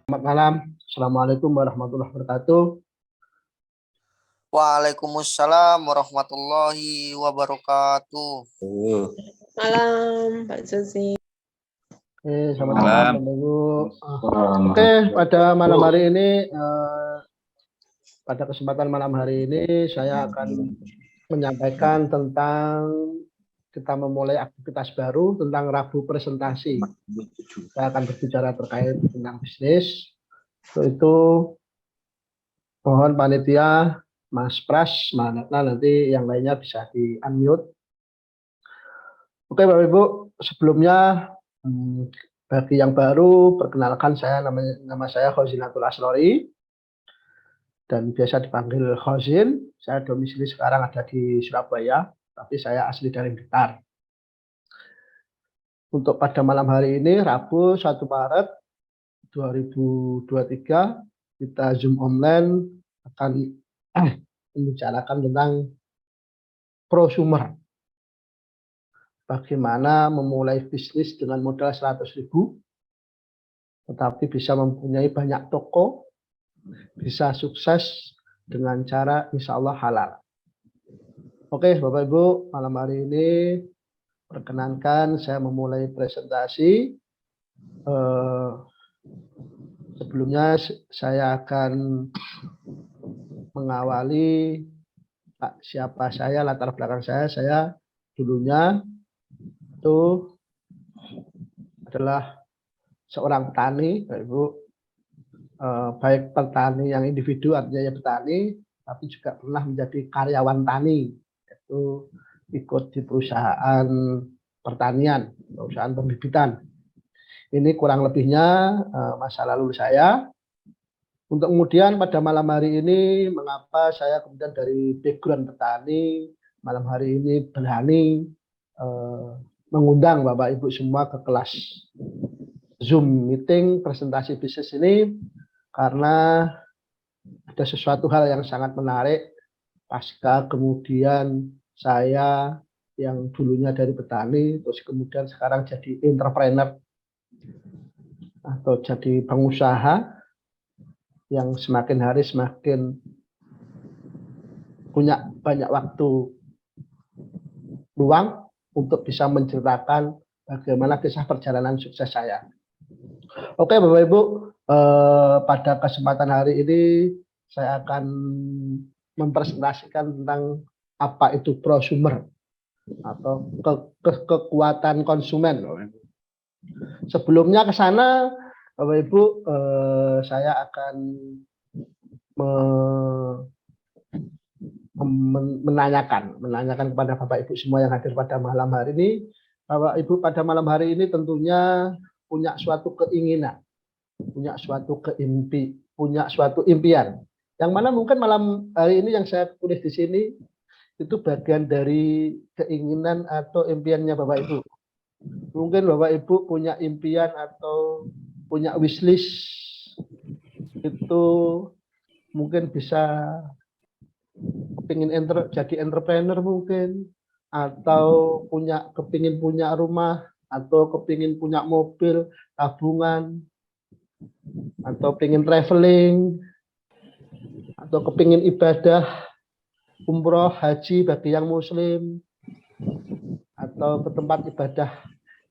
Selamat malam. Assalamualaikum warahmatullahi wabarakatuh. Waalaikumsalam warahmatullahi wabarakatuh. Malam, Pak Susi. Selamat malam, Bapak Ibu. Oke, pada malam hari ini, pada kesempatan malam hari ini, saya akan menyampaikan tentang kita memulai aktivitas baru tentang Rabu presentasi. Saya akan berbicara terkait tentang bisnis. Untuk itu, mohon panitia, Mas Pras, nanti yang lainnya bisa di-unmute. Oke, Bapak Ibu, sebelumnya bagi yang baru, perkenalkan nama saya Khozinatul Aslori dan biasa dipanggil Khozin. Saya domisili sekarang ada di Surabaya, tapi saya asli dari Blitar. Untuk pada malam hari ini, Rabu 1 Maret 2023, kita Zoom online akan membicarakan tentang prosumer. Bagaimana memulai bisnis dengan modal 100.000, tetapi bisa mempunyai banyak toko, bisa sukses dengan cara insya Allah halal. Oke, Bapak Ibu, malam hari ini perkenankan saya memulai presentasi. Sebelumnya saya akan mengawali siapa saya, latar belakang saya dulunya itu adalah seorang petani, Bapak Ibu. Baik petani yang individu artinya ya petani, tapi juga pernah menjadi karyawan tani, yaitu ikut di perusahaan pertanian, perusahaan pembibitan. Ini kurang lebihnya masa lalu saya. Untuk kemudian pada malam hari ini, mengapa saya kemudian dari background petani, malam hari ini berani mengundang Bapak Ibu semua ke kelas Zoom meeting presentasi bisnis ini, karena ada sesuatu hal yang sangat menarik pasca kemudian saya yang dulunya dari petani terus kemudian sekarang jadi entrepreneur atau jadi pengusaha yang semakin hari semakin punya banyak waktu luang untuk bisa menceritakan bagaimana kisah perjalanan sukses saya. Oke, Bapak Ibu, pada kesempatan hari ini saya akan mempresentasikan tentang apa itu prosumer atau kekuatan konsumen. Sebelumnya ke sana, Bapak Ibu, saya akan menanyakan kepada Bapak Ibu semua yang hadir pada malam hari ini. Bapak Ibu pada malam hari ini tentunya punya suatu keinginan, punya suatu impian. Yang mana mungkin malam hari ini yang saya tulis di sini itu bagian dari keinginan atau impiannya Bapak Ibu. Mungkin Bapak Ibu punya impian atau punya wishlist itu mungkin bisa kepingin jadi entrepreneur mungkin, atau kepingin punya rumah, atau kepingin punya mobil tabungan, atau pengen traveling, atau kepingin ibadah umroh haji bagi yang muslim, atau ke tempat ibadah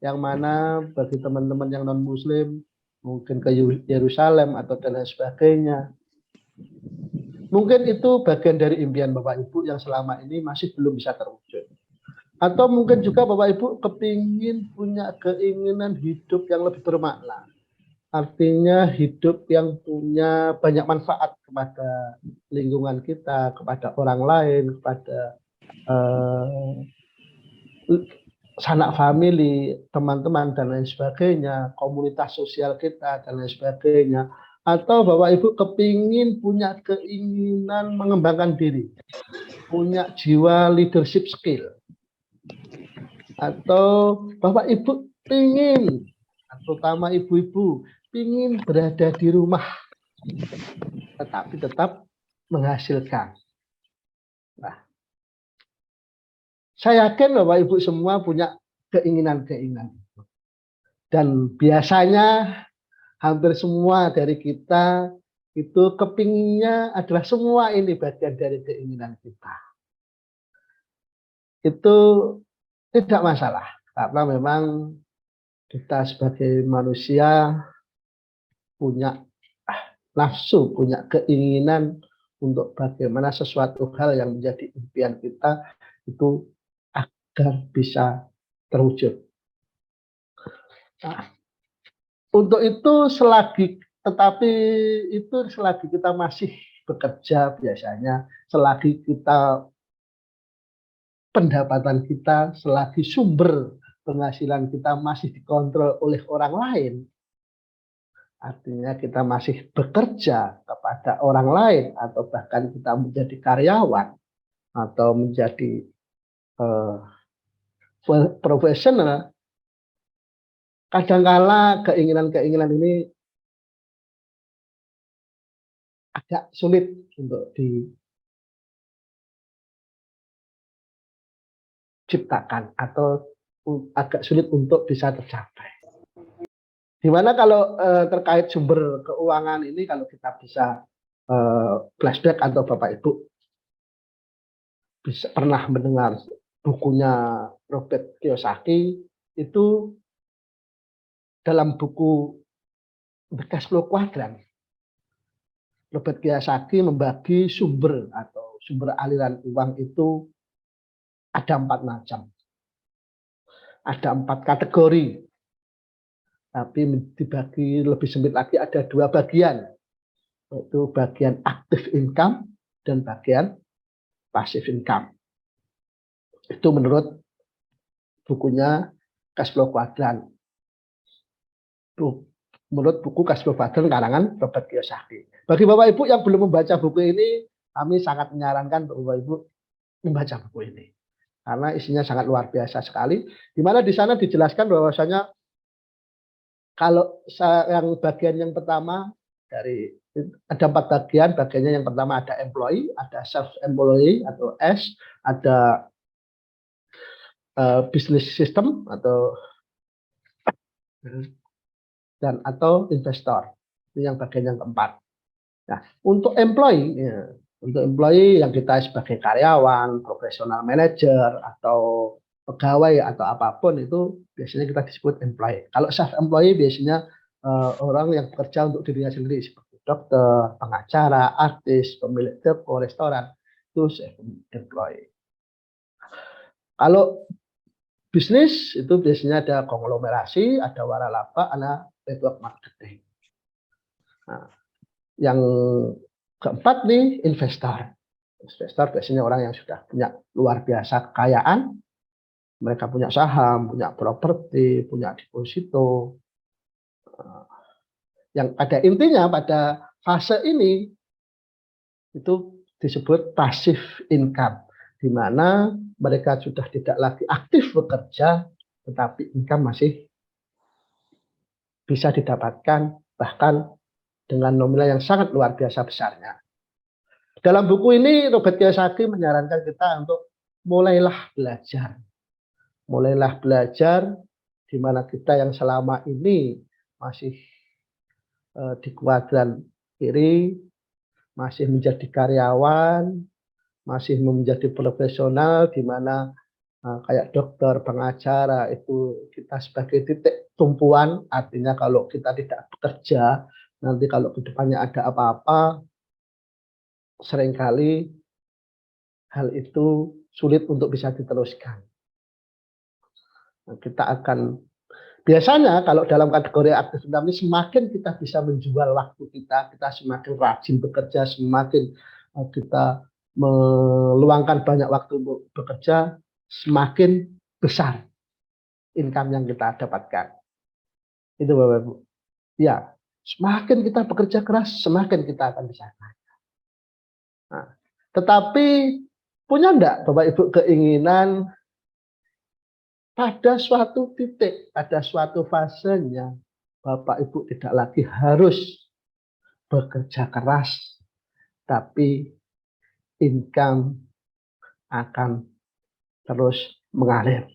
yang mana bagi teman-teman yang non muslim mungkin ke Yerusalem atau dan lain sebagainya. Mungkin itu bagian dari impian Bapak Ibu yang selama ini masih belum bisa terwujud. Atau mungkin juga Bapak Ibu kepingin punya keinginan hidup yang lebih bermakna. Artinya hidup yang punya banyak manfaat kepada lingkungan kita, kepada orang lain, kepada sanak famili, teman-teman dan lain sebagainya, komunitas sosial kita dan lain sebagainya. Atau Bapak Ibu kepingin punya keinginan mengembangkan diri, punya jiwa leadership skill. Atau Bapak Ibu pingin, terutama ibu-ibu, pingin berada di rumah, tetapi tetap menghasilkan. Nah, saya yakin Bapak Ibu semua punya keinginan-keinginan. Dan biasanya hampir semua dari kita itu kepinginnya adalah semua ini bagian dari keinginan kita. Itu tidak masalah, karena memang kita sebagai manusia punya nafsu, punya keinginan untuk bagaimana sesuatu hal yang menjadi impian kita itu agar bisa terwujud. Nah, untuk itu selagi kita masih bekerja biasanya, selagi kita pendapatan kita, selagi sumber penghasilan kita masih dikontrol oleh orang lain, artinya kita masih bekerja kepada orang lain atau bahkan kita menjadi karyawan atau menjadi profesional, kadangkala keinginan-keinginan ini agak sulit untuk diciptakan atau agak sulit untuk bisa tercapai. Dimana kalau terkait sumber keuangan ini, kalau kita bisa flashback atau Bapak Ibu bisa pernah mendengar bukunya Robert Kiyosaki, itu dalam buku The Cash Flow Quadrant, Robert Kiyosaki membagi sumber atau sumber aliran uang itu ada 4 macam. Ada 4 kategori. Tapi dibagi lebih sempit lagi ada 2 bagian. Yaitu bagian active income dan bagian passive income. Itu menurut bukunya Cash Flow Quadrant. Menurut buku Cash Flow Quadrant karangan Robert Kiyosaki. Bagi Bapak Ibu yang belum membaca buku ini, kami sangat menyarankan Bapak Ibu membaca buku ini. Karena isinya sangat luar biasa sekali. Di mana di sana dijelaskan bahwasanya kalau yang bagian yang pertama dari ada 4 bagian. Bagiannya yang pertama ada employee, ada self employee atau S, ada business system atau investor. Ini yang bagian yang keempat. Nah, untuk employee yang kita sebagai karyawan, profesional manager atau pegawai atau apapun itu biasanya kita disebut employee. Kalau self employee biasanya orang yang bekerja untuk dirinya sendiri seperti dokter, pengacara, artis, pemilik toko, restoran, itu self employee. Kalau bisnis itu biasanya ada konglomerasi, ada waralaba, ada network marketing. Nah, yang keempat nih investor. Investor biasanya orang yang sudah punya luar biasa kekayaan. Mereka punya saham, punya properti, punya deposito. Yang pada intinya pada fase ini itu disebut passive income, di mana mereka sudah tidak lagi aktif bekerja, tetapi income masih bisa didapatkan bahkan dengan nominal yang sangat luar biasa besarnya. Dalam buku ini Robert Kiyosaki menyarankan kita untuk mulailah belajar. Mulailah belajar di mana kita yang selama ini masih di kuadran kiri, masih menjadi karyawan, masih menjadi profesional di mana kayak dokter, pengacara itu kita sebagai titik tumpuan, artinya kalau kita tidak bekerja, nanti kalau ke depannya ada apa-apa, seringkali hal itu sulit untuk bisa diteruskan. Kita akan biasanya kalau dalam kategori aktif income ini semakin kita bisa menjual waktu kita semakin rajin bekerja, semakin kita meluangkan banyak waktu untuk bekerja, semakin besar income yang kita dapatkan. Itu Bapak Ibu. Ya, semakin kita bekerja keras, semakin kita akan bisa kaya. Nah, tetapi punya enggak Bapak Ibu keinginan pada suatu titik, pada suatu fasenya, Bapak Ibu tidak lagi harus bekerja keras, tapi income akan terus mengalir.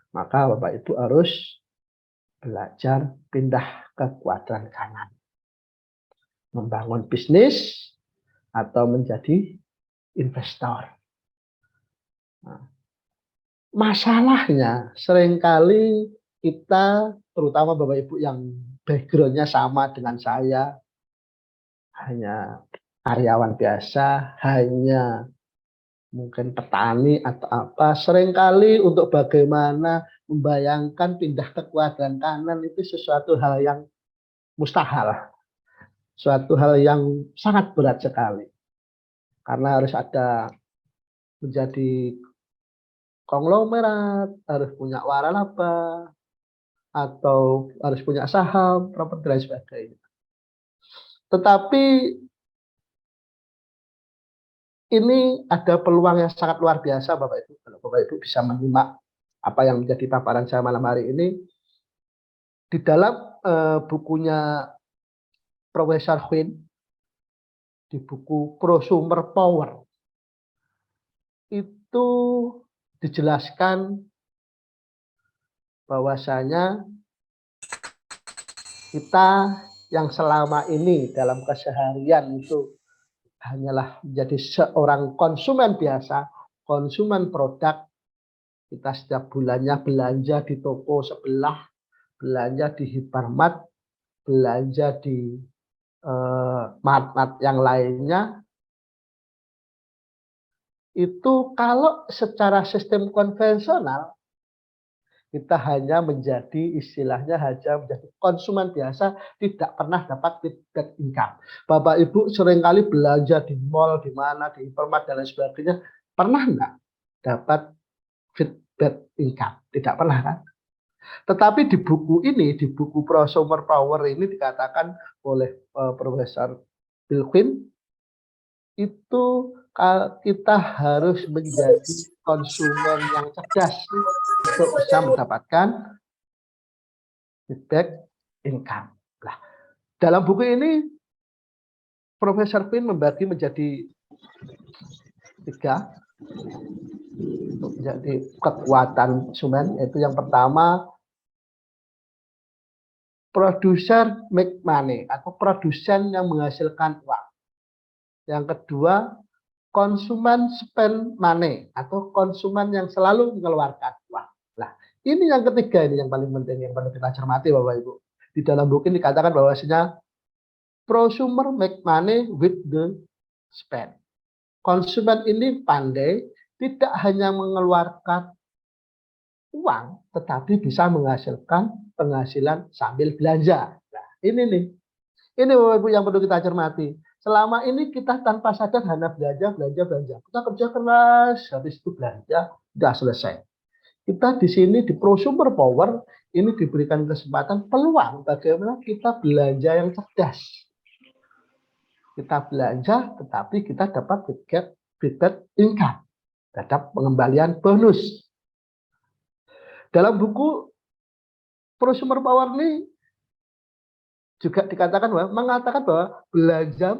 Maka Bapak Ibu harus belajar pindah ke kuadran kanan, membangun bisnis atau menjadi investor. Nah, masalahnya seringkali kita, terutama Bapak Ibu yang background-nya sama dengan saya, hanya karyawan biasa, hanya mungkin petani atau apa, seringkali untuk bagaimana membayangkan pindah ke kuadran kanan itu sesuatu hal yang mustahil, suatu hal yang sangat berat sekali, karena harus ada menjadi konglomerat, harus punya waralaba, atau harus punya saham, properti dan sebagainya. Tetapi ini ada peluang yang sangat luar biasa Bapak Ibu. Kalau Bapak Ibu bisa menyimak apa yang menjadi paparan saya malam hari ini, di dalam bukunya Profesor Quinn, di buku Prosumer Power, itu dijelaskan bahwasanya kita yang selama ini dalam keseharian itu hanyalah menjadi seorang konsumen biasa, konsumen produk. Kita setiap bulannya belanja di toko sebelah, belanja di hypermart, belanja di mart-mart yang lainnya. Itu kalau secara sistem konvensional, kita hanya menjadi istilahnya hanya menjadi konsumen biasa, tidak pernah dapat feedback income. Bapak Ibu seringkali belanja di mall, di mana, di hypermart dan lain sebagainya, pernah nggak dapat feedback income? Tidak pernah kan? Tetapi di buku ini, di buku Prosumer Power ini dikatakan oleh Profesor Bill Quinn, itu kita harus menjadi konsumen yang cerdas untuk bisa mendapatkan feedback income. Nah, dalam buku ini Profesor Quinn membagi menjadi 3 untuk menjadi kekuatan konsumen. Yaitu yang pertama, produser make money atau produsen yang menghasilkan uang. Yang kedua, konsumen spend money atau konsumen yang selalu mengeluarkan uang. Nah, ini yang ketiga, ini yang paling penting, yang perlu kita cermati Bapak Ibu. Di dalam buku ini dikatakan bahwasanya prosumer make money with the spend. Konsumen ini pandai tidak hanya mengeluarkan uang, tetapi bisa menghasilkan penghasilan sambil belanja. Nah, ini nih. Ini Bapak Ibu yang perlu kita cermati. Selama ini kita tanpa sadar hanya belanja. Kita kerja keras, habis itu belanja, sudah selesai. Kita di sini di Prosumer Power ini diberikan kesempatan peluang bagaimana kita belanja yang cerdas. Kita belanja, tetapi kita dapat feedback income, dapat pengembalian bonus. Dalam buku Prosumer Power ini juga dikatakan bahwa mengatakan bahwa belanja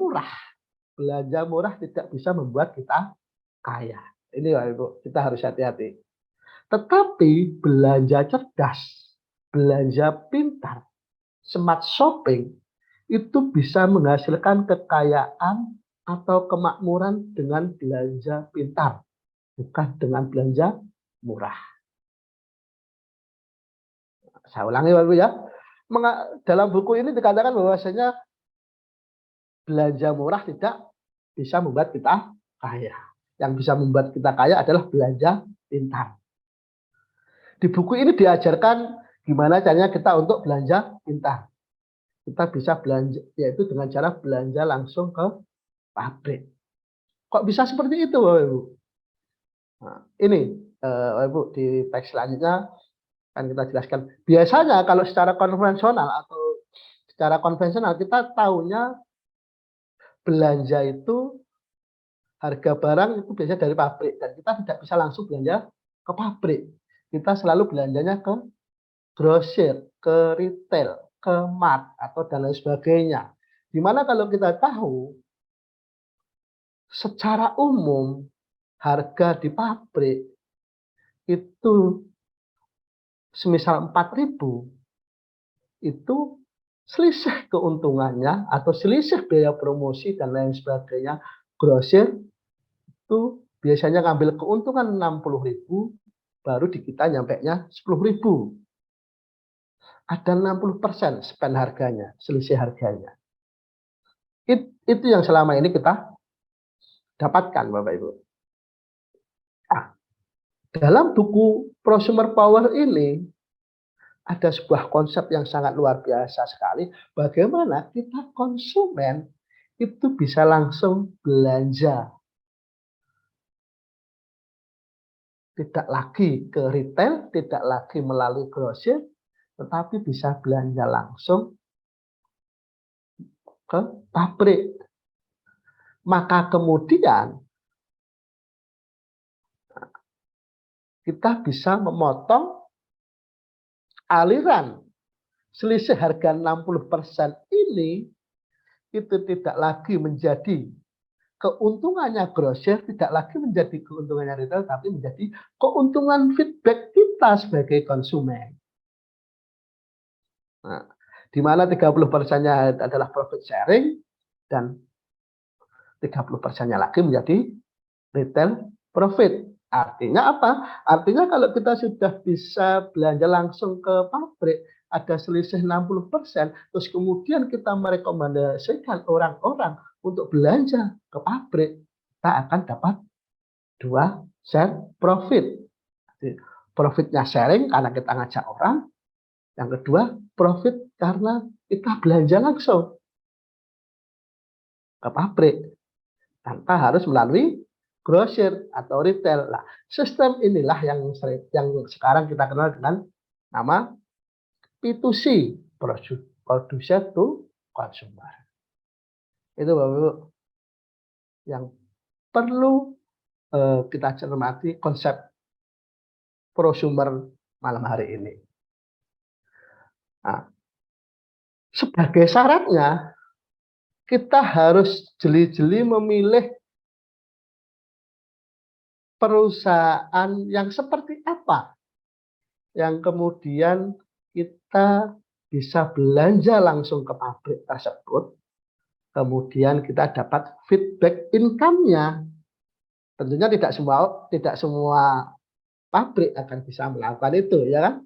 murah tidak bisa membuat kita kaya. Ini Bapak Ibu, kita harus hati-hati. Tetapi belanja cerdas, belanja pintar, smart shopping itu bisa menghasilkan kekayaan atau kemakmuran dengan belanja pintar, bukan dengan belanja murah. Saya ulangi Bapak Ibu ya. Dalam buku ini dikatakan bahwasanya belanja murah tidak bisa membuat kita kaya. Yang bisa membuat kita kaya adalah belanja pintar. Di buku ini diajarkan gimana caranya kita untuk belanja pintar. Kita bisa belanja, yaitu dengan cara belanja langsung ke pabrik. Kok bisa seperti itu Bapak Ibu? Nah, ini Bapak Ibu di teks selanjutnya akan kita jelaskan. Biasanya kalau secara konvensional kita tahunya belanja itu harga barang itu biasanya dari pabrik dan kita tidak bisa langsung belanja ke pabrik. Kita selalu belanjanya ke grosir, ke retail, ke mart atau dan lain sebagainya. Dimana kalau kita tahu secara umum harga di pabrik itu semisal 4.000, itu selisih keuntungannya atau selisih biaya promosi dan lain sebagainya, grosir itu biasanya ngambil keuntungan 60.000, baru di kita nyampainya 10.000. Ada 60% spend harganya, selisih harganya. Itu yang selama ini kita dapatkan, Bapak Ibu. Nah, dalam buku Prosumer Power ini ada sebuah konsep yang sangat luar biasa sekali. Bagaimana kita konsumen itu bisa langsung belanja. Tidak lagi ke retail, tidak lagi melalui grosir, tetapi bisa belanja langsung ke pabrik. Maka kemudian kita bisa memotong aliran selisih harga 60% ini, itu tidak lagi menjadi keuntungannya grosir, tidak lagi menjadi keuntungannya retail, tapi menjadi keuntungan feedback kita sebagai konsumen. Nah, di mana 30%-nya adalah profit sharing dan 30%-nya lagi menjadi retail profit. Artinya apa? Artinya kalau kita sudah bisa belanja langsung ke pabrik, ada selisih 60%, terus kemudian kita merekomendasikan orang-orang untuk belanja ke pabrik, kita akan dapat 2 share profit. Profitnya sharing karena kita ngajak orang, yang kedua profit karena kita belanja langsung ke pabrik tanpa harus melalui grosir atau retail. Nah, sistem inilah yang sekarang kita kenal dengan nama P2C, producer to consumer. Itu Bapak Ibu yang perlu kita cermati konsep prosumer malam hari ini. Nah, sebagai syaratnya kita harus jeli-jeli memilih perusahaan yang seperti apa yang kemudian kita bisa belanja langsung ke pabrik tersebut, kemudian kita dapat feedback income-nya. Tentunya tidak semua pabrik akan bisa melakukan itu, ya kan?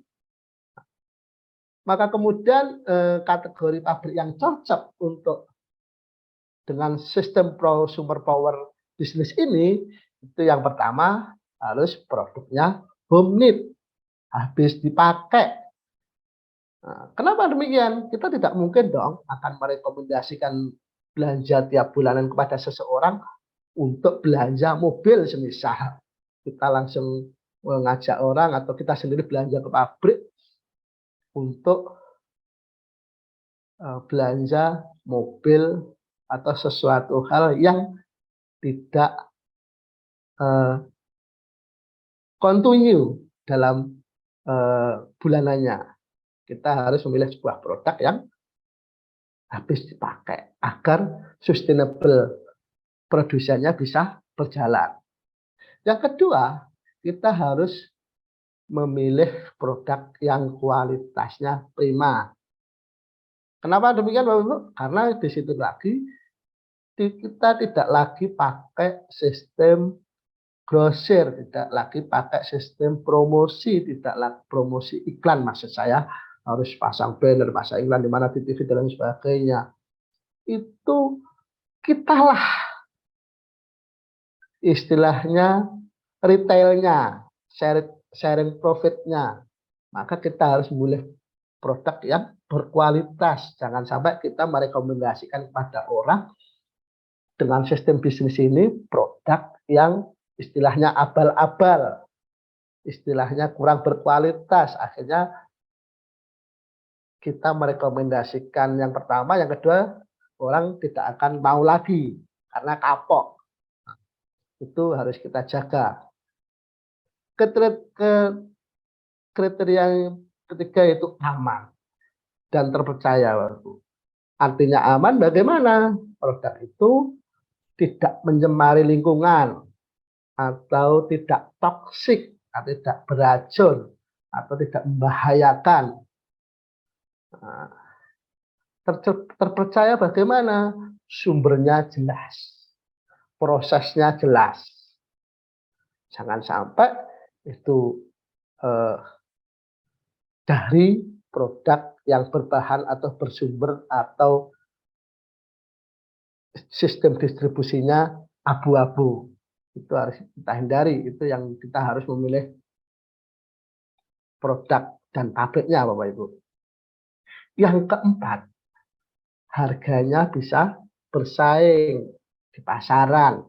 Maka kemudian kategori pabrik yang cocok untuk dengan sistem prosumer power bisnis ini, itu yang pertama harus produknya home need, habis dipakai. Nah, kenapa demikian? Kita tidak mungkin dong akan merekomendasikan belanja tiap bulanan kepada seseorang untuk belanja mobil semisal. Kita langsung mengajak orang atau kita sendiri belanja ke pabrik untuk belanja mobil atau sesuatu hal yang tidak continue dalam bulanannya. Kita harus memilih sebuah produk yang habis dipakai agar sustainable produsennya bisa berjalan. Yang kedua, kita harus memilih produk yang kualitasnya prima. Kenapa demikian Bapak Ibu? Karena di situ lagi kita tidak lagi pakai sistem grosir, tidak lagi pakai sistem promosi, tidak lagi promosi iklan maksud saya, harus pasang banner, pasang iklan di mana di TV dan lain sebagainya. Itu kitalah istilahnya retailnya, sharing profitnya. Maka kita harus memilih produk yang berkualitas. Jangan sampai kita merekomendasikan kepada orang dengan sistem bisnis ini produk yang istilahnya abal-abal, istilahnya kurang berkualitas. Akhirnya kita merekomendasikan yang pertama, yang kedua orang tidak akan mau lagi karena kapok. Itu harus kita jaga. Kriteria yang ketiga itu aman dan terpercaya. Artinya aman bagaimana? Produk itu tidak mencemari lingkungan atau tidak toksik atau tidak beracun atau tidak membahayakan. Nah, terpercaya bagaimana? Sumbernya jelas, prosesnya jelas. Jangan sampai itu dari produk yang berbahan atau bersumber atau sistem distribusinya abu-abu. Itu harus kita hindari. Itu yang kita harus memilih produk dan pabriknya, Bapak Ibu. Yang keempat, harganya bisa bersaing di pasaran.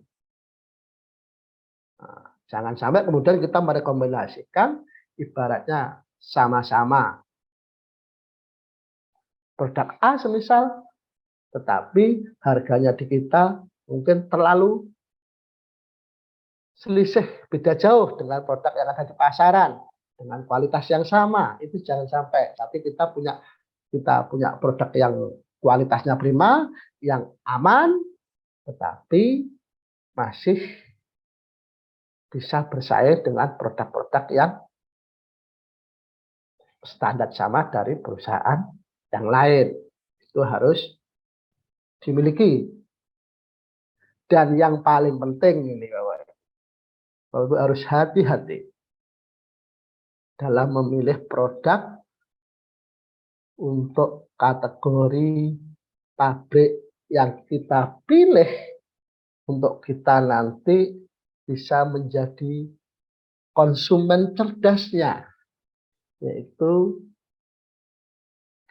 Nah, jangan sampai kemudian kita merekomendasikan ibaratnya sama-sama produk A semisal, tetapi harganya di kita mungkin terlalu selisih beda jauh dengan produk yang ada di pasaran dengan kualitas yang sama. Itu jangan sampai. Tapi kita punya produk yang kualitasnya prima, yang aman, tetapi masih bisa bersaing dengan produk-produk yang standar sama dari perusahaan yang lain. Itu harus dimiliki. Dan yang paling penting ini, Bapak harus hati-hati dalam memilih produk untuk kategori pabrik yang kita pilih untuk kita nanti bisa menjadi konsumen cerdasnya, yaitu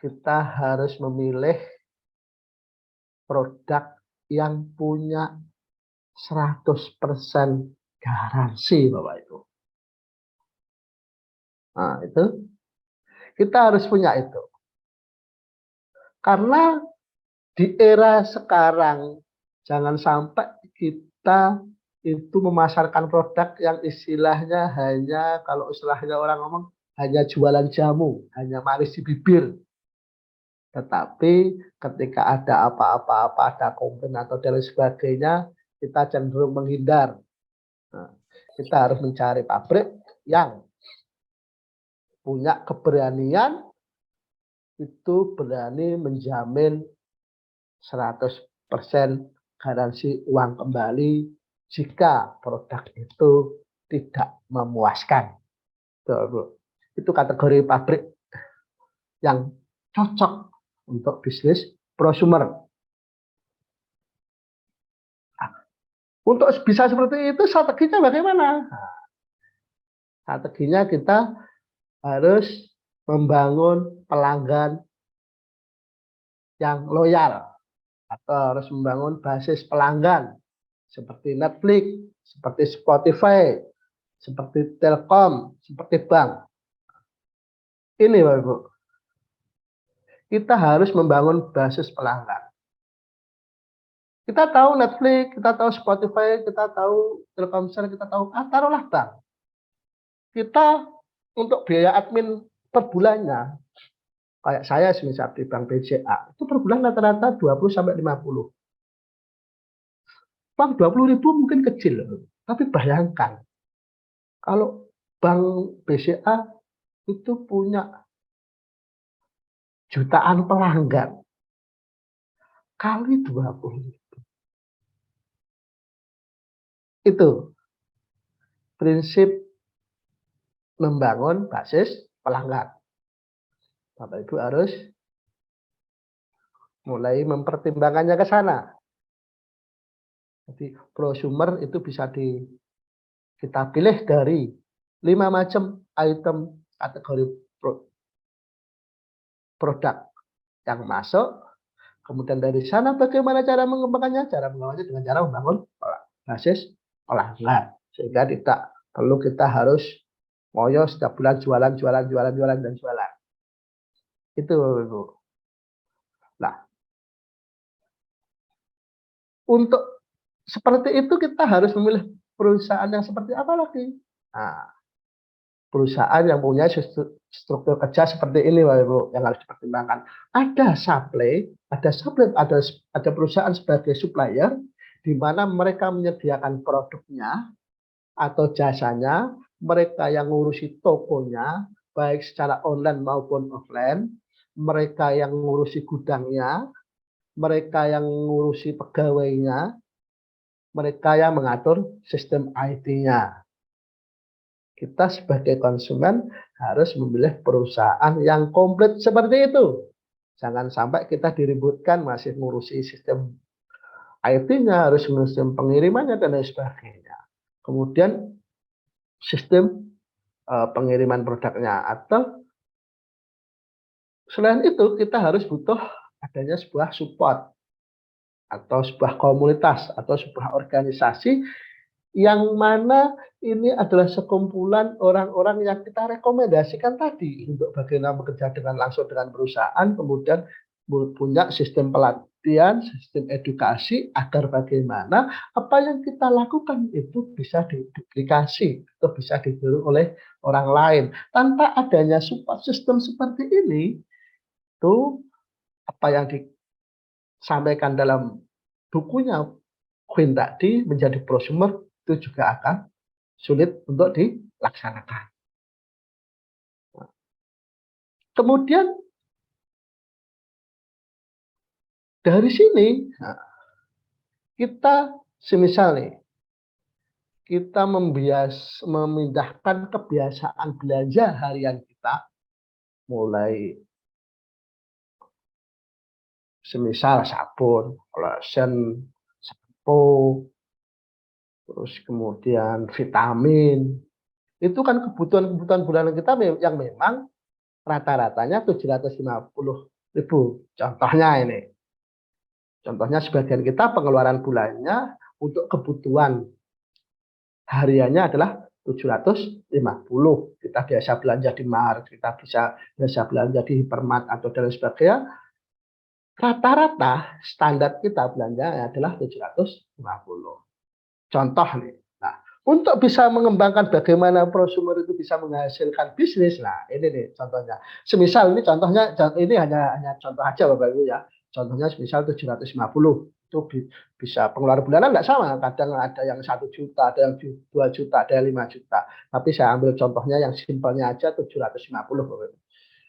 kita harus memilih produk yang punya 100% garansi, Bapak Ibu. Nah, itu kita harus punya itu. Karena di era sekarang jangan sampai kita itu memasarkan produk yang istilahnya hanya, kalau istilahnya orang ngomong, hanya jualan jamu, hanya manis di bibir. Tetapi ketika ada apa-apa, ada komplain atau dan sebagainya, kita cenderung menghindar. Nah, kita harus mencari pabrik yang punya keberanian, itu berani menjamin 100% garansi uang kembali jika produk itu tidak memuaskan. Itu kategori pabrik yang cocok untuk bisnis prosumer. Untuk bisa seperti itu, strateginya bagaimana? Strateginya kita harus membangun pelanggan yang loyal, atau harus membangun basis pelanggan seperti Netflix, seperti Spotify, seperti Telkom, seperti bank. Ini Bapak Ibu, kita harus membangun basis pelanggan. Kita tahu Netflix, kita tahu Spotify, kita tahu Telkomsel, kita tahu taruhlah bank. Kita untuk biaya admin per bulannya, kayak saya misal di Bank BCA, itu per bulan rata-rata 20 sampai 50. Bank 20.000 mungkin kecil, tapi bayangkan kalau Bank BCA itu punya jutaan pelanggan kali 20. Itu prinsip membangun basis pelanggan. Bapak Ibu harus mulai mempertimbangkannya ke sana. Jadi prosumer itu bisa kita pilih dari 5 macam item kategori produk yang masuk. Kemudian dari sana bagaimana cara mengembangkannya? Cara mengembangkannya dengan cara membangun basis pelanggan. Sehingga tidak perlu kita harus ngoyo setiap bulan jualan dan jualan. Itu Ibu. Nah, untuk seperti itu kita harus memilih perusahaan yang seperti apa lagi? Nah, perusahaan yang punya struktur kerja seperti ini, Bapak Ibu, yang harus dipertimbangkan. Ada perusahaan sebagai supplier di mana mereka menyediakan produknya atau jasanya, mereka yang ngurusi tokonya, baik secara online maupun offline, mereka yang ngurusi gudangnya, mereka yang ngurusi pegawainya, mereka yang mengatur sistem IT-nya. Kita sebagai konsumen harus memilih perusahaan yang komplit seperti itu. Jangan sampai kita diributkan masih ngurusi sistem IT-nya, harus sistem pengirimannya, dan lain sebagainya. Kemudian sistem pengiriman produknya, atau selain itu kita harus butuh adanya sebuah support atau sebuah komunitas atau sebuah organisasi yang mana ini adalah sekumpulan orang-orang yang kita rekomendasikan tadi untuk bagaimana bekerja dengan langsung dengan perusahaan, kemudian punya sistem pelatihan, sistem edukasi agar bagaimana apa yang kita lakukan itu bisa diduplikasi atau bisa ditiru oleh orang lain. Tanpa adanya support system seperti ini, itu apa yang disampaikan dalam bukunya Quinn tadi menjadi prosumer itu juga akan sulit untuk dilaksanakan. Kemudian dari sini kita semisal nih, kita memindahkan kebiasaan belanja harian kita, mulai semisal sabun, lotion, sampo, terus kemudian vitamin. Itu kan kebutuhan-kebutuhan bulanan kita yang memang rata-ratanya 750.000. Contohnya ini. Contohnya sebagian kita pengeluaran bulannya untuk kebutuhan hariannya adalah 750. Kita biasa belanja di Mart, kita biasa belanja di Hypermart atau dan sebagainya. Rata-rata standar kita belanja adalah 750. Contoh nih. Nah, untuk bisa mengembangkan bagaimana prosumer itu bisa menghasilkan bisnis, nah ini nih contohnya. Semisal ini contohnya, ini hanya contoh aja Bapak Ibu ya. Contohnya semisal 750 itu bisa pengeluaran bulanan nggak sama. Kadang ada yang 1 juta, ada yang 2 juta, ada yang 5 juta. Tapi saya ambil contohnya yang simpelnya aja 750 Bapak Ibu.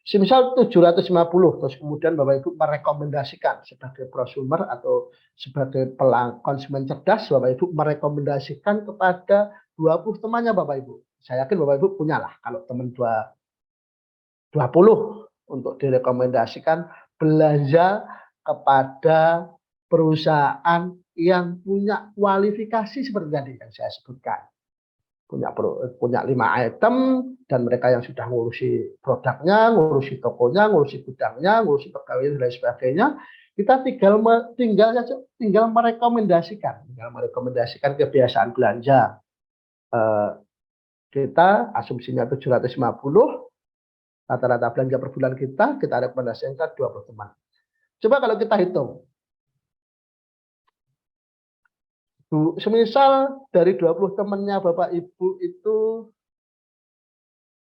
Semisal 750, terus kemudian Bapak Ibu merekomendasikan sebagai prosumer atau sebagai konsumen cerdas, Bapak Ibu merekomendasikan kepada 20 temannya Bapak Ibu. Saya yakin Bapak Ibu punya lah kalau teman 20 untuk direkomendasikan belanja kepada perusahaan yang punya kualifikasi seperti tadi yang saya sebutkan. Punya 5 item, dan mereka yang sudah ngurusi produknya, ngurusi tokonya, ngurusi gudangnya, ngurusi pegawai dan lain sebagainya, kita tinggal merekomendasikan kebiasaan belanja. Kita asumsinya 750, rata-rata belanja per bulan kita rekomendasikan 20 teman. Coba kalau kita hitung, semisal dari 20 temannya Bapak Ibu itu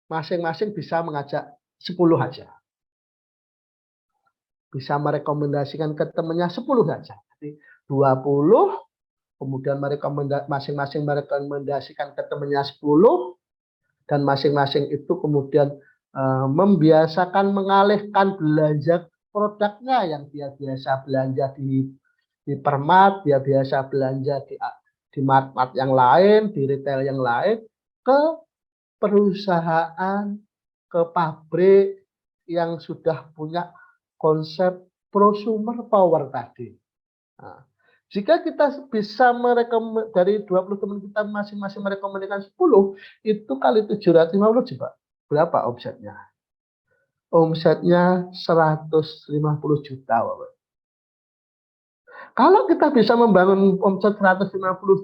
masing-masing bisa mengajak 10 aja. Bisa merekomendasikan ke temannya 10 saja. Jadi 20, kemudian masing-masing merekomendasikan ke temannya 10, dan masing-masing itu kemudian membiasakan mengalihkan belanja produknya yang dia biasa belanja di Permart, dia biasa belanja di mart-mart yang lain, di retail yang lain, ke perusahaan, ke pabrik yang sudah punya konsep prosumer power tadi. Nah, jika kita bisa dari 20 teman kita masing-masing merekomendasikan 10, itu kali 750 coba. Berapa omsetnya? Omsetnya 150 juta. Bapak. Kalau kita bisa membangun omset 150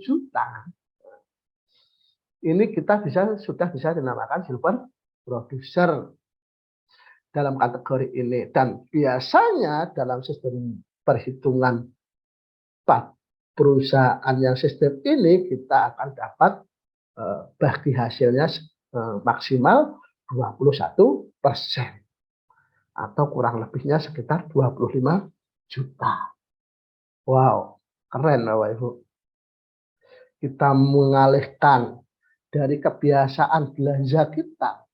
juta, ini kita sudah bisa dinamakan silver producer dalam kategori ini. Dan biasanya dalam sistem perhitungan perusahaan yang sistem ini, kita akan dapat bagi hasilnya maksimal 21%, atau kurang lebihnya sekitar 25 juta. Wow, keren Bapak Ibu. Kita mengalihkan dari kebiasaan belanja kita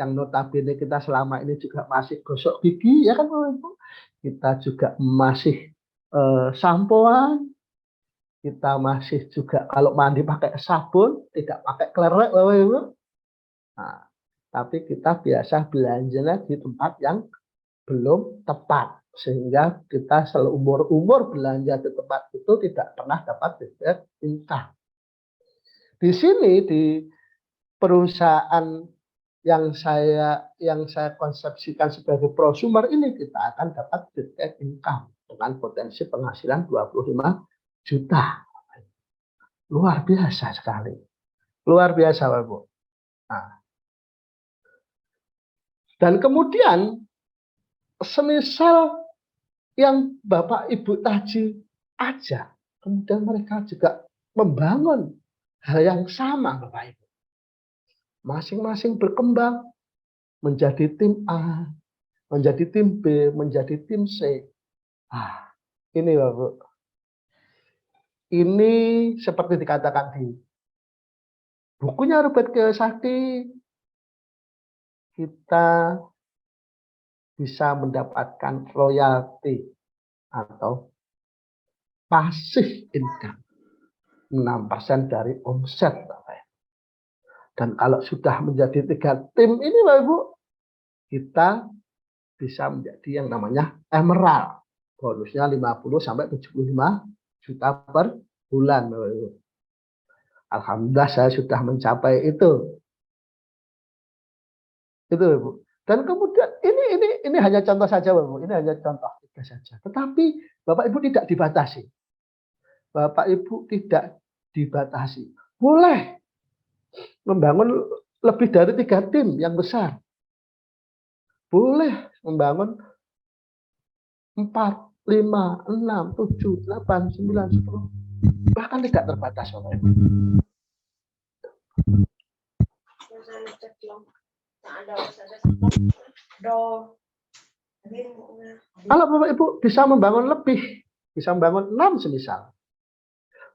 yang notabene kita selama ini juga masih gosok gigi, ya kan Bapak Ibu? Kita juga masih sampoan, kita masih juga kalau mandi pakai sabun, tidak pakai klerek, Bapak Ibu. Nah, tapi kita biasa belanjanya di tempat yang belum tepat, sehingga kita seumur-umur belanja di tempat itu tidak pernah dapat dividend income. Di sini di perusahaan yang saya konsepsikan sebagai prosumer ini, kita akan dapat dividend income dengan potensi penghasilan 25 juta. Luar biasa sekali. Luar biasa, Bapak Ibu. Nah, dan kemudian semisal yang Bapak Ibu tadi ajak, kemudian mereka juga membangun hal yang sama, Bapak Ibu. Masing-masing berkembang menjadi tim A, menjadi tim B, menjadi tim C. Ini Bapak Ibu. Ini seperti dikatakan di bukunya Robert Kiyosaki, kita bisa mendapatkan royalti atau pasif income 6% dari omset, Bapak Ibu. Dan kalau sudah menjadi 3 tim ini, Bapak Ibu, kita bisa menjadi yang namanya emerald. Bonusnya 50 sampai 75 juta per bulan, Bapak Ibu. Alhamdulillah saya sudah mencapai itu. Itu, Ibu. Dan kemudian ini hanya contoh saja, Bapak Ibu. Ini hanya contoh saja. Tetapi Bapak Ibu tidak dibatasi. Bapak Ibu tidak dibatasi. Boleh membangun lebih dari 3 tim yang besar. Boleh membangun 4, 5, 6, 7, 8, 9, 10. Bahkan tidak terbatas, Bapak Ibu. Kalau Bapak Ibu bisa membangun lebih, bisa membangun 6 semisal,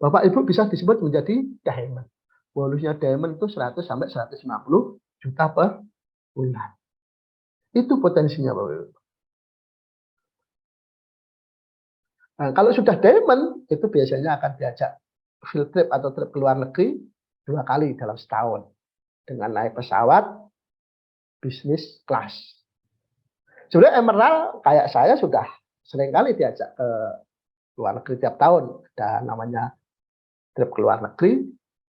Bapak Ibu bisa disebut menjadi diamond. Bonusnya diamond itu 100 sampai 150 juta per bulan. Itu potensinya, Bapak Ibu. Nah, kalau sudah diamond, itu biasanya akan diajak field trip atau trip ke luar negeri 2 kali dalam setahun. Dengan naik pesawat bisnis kelas. Sebenarnya emerald kayak saya sudah sering kali diajak ke luar negeri tiap tahun. Ada namanya trip ke luar negeri,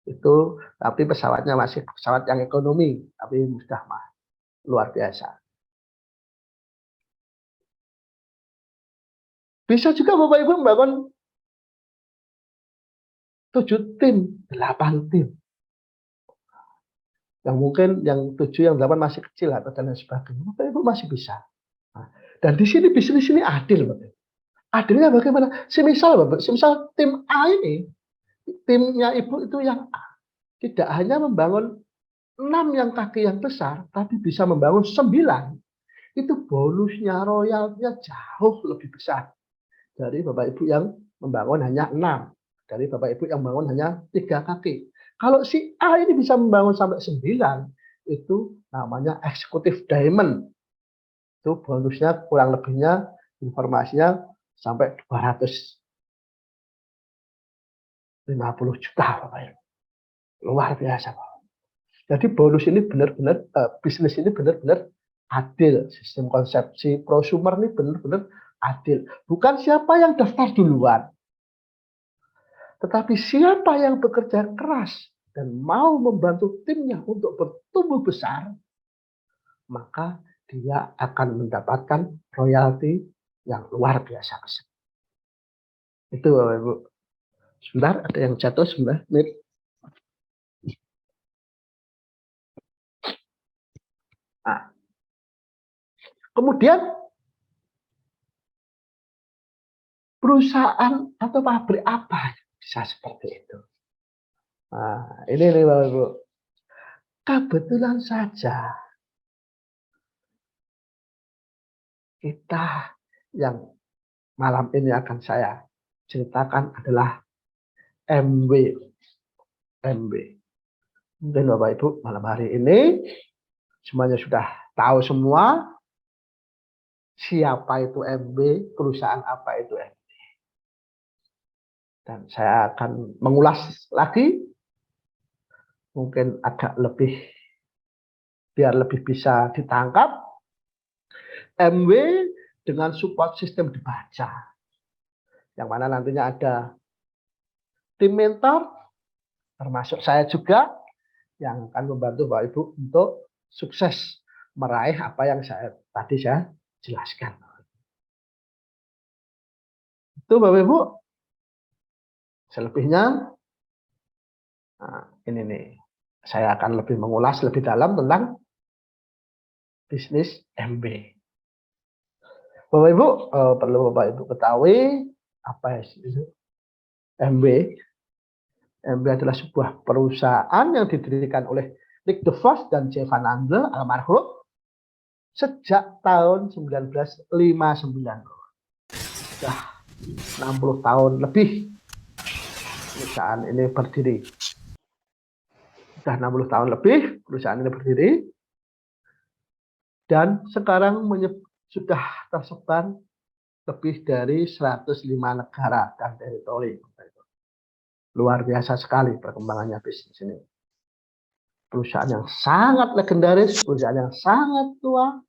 itu tapi pesawatnya masih pesawat yang ekonomi, tapi sudah luar biasa. Bisa juga Bapak Ibu membangun 7 tim, 8 tim. Yang mungkin yang 7, yang 8 masih kecil atau dan lain sebagainya. Bapak Ibu masih bisa. Nah, dan di sini bisnis ini adil, Bapak. Adilnya bagaimana? Semisal Bapak, semisal tim A ini, timnya Ibu itu yang A, tidak hanya membangun 6 yang kaki yang besar, tapi bisa membangun 9. Itu bonusnya, royalnya jauh lebih besar dari Bapak Ibu yang membangun hanya 6, dari Bapak Ibu yang membangun hanya 3 kaki. Kalau si A ini bisa membangun sampai 9, itu namanya eksekutif diamond. Itu bonusnya kurang lebihnya, informasinya sampai 250 juta, Bapak Ibu. Luar biasa, Pak. Jadi bonus ini benar-benar, bisnis ini benar-benar adil. Sistem konsepsi prosumer ini benar-benar adil. Bukan siapa yang daftar duluan, tetapi siapa yang bekerja keras dan mau membantu timnya untuk bertumbuh besar, maka dia akan mendapatkan royalti yang luar biasa besar. Itu Bapak Ibu. Sebentar, ada yang jatuh sebentar. Nah, kemudian perusahaan atau pabrik apa bisa seperti itu? Nah, ini nih Bapak Ibu. Kebetulan saja kita yang malam ini akan saya ceritakan adalah MW. Mungkin Bapak Ibu malam hari ini semuanya sudah tahu semua siapa itu MB, perusahaan apa itu MB. Dan saya akan mengulas lagi, mungkin agak lebih, biar lebih bisa ditangkap. MW dengan support sistem dibaca, yang mana nantinya ada tim mentor, termasuk saya juga, yang akan membantu Bapak Ibu untuk sukses meraih apa yang tadi saya jelaskan. Itu Bapak Ibu. Selebihnya, nah, ini nih, saya akan lebih mengulas lebih dalam tentang bisnis MB. Bapak Ibu, perlu Bapak Ibu ketahui apa itu MB. MB adalah sebuah perusahaan yang didirikan oleh Nick DeVos dan Jeff Van Andel almarhum sejak tahun 1959. Sudah 60 tahun lebih perusahaan ini berdiri. Sudah 60 tahun lebih perusahaan ini berdiri. Dan sekarang sudah tersebar lebih dari 105 negara dan teritori. Luar biasa sekali perkembangannya bisnis ini. Perusahaan yang sangat legendaris, perusahaan yang sangat tua.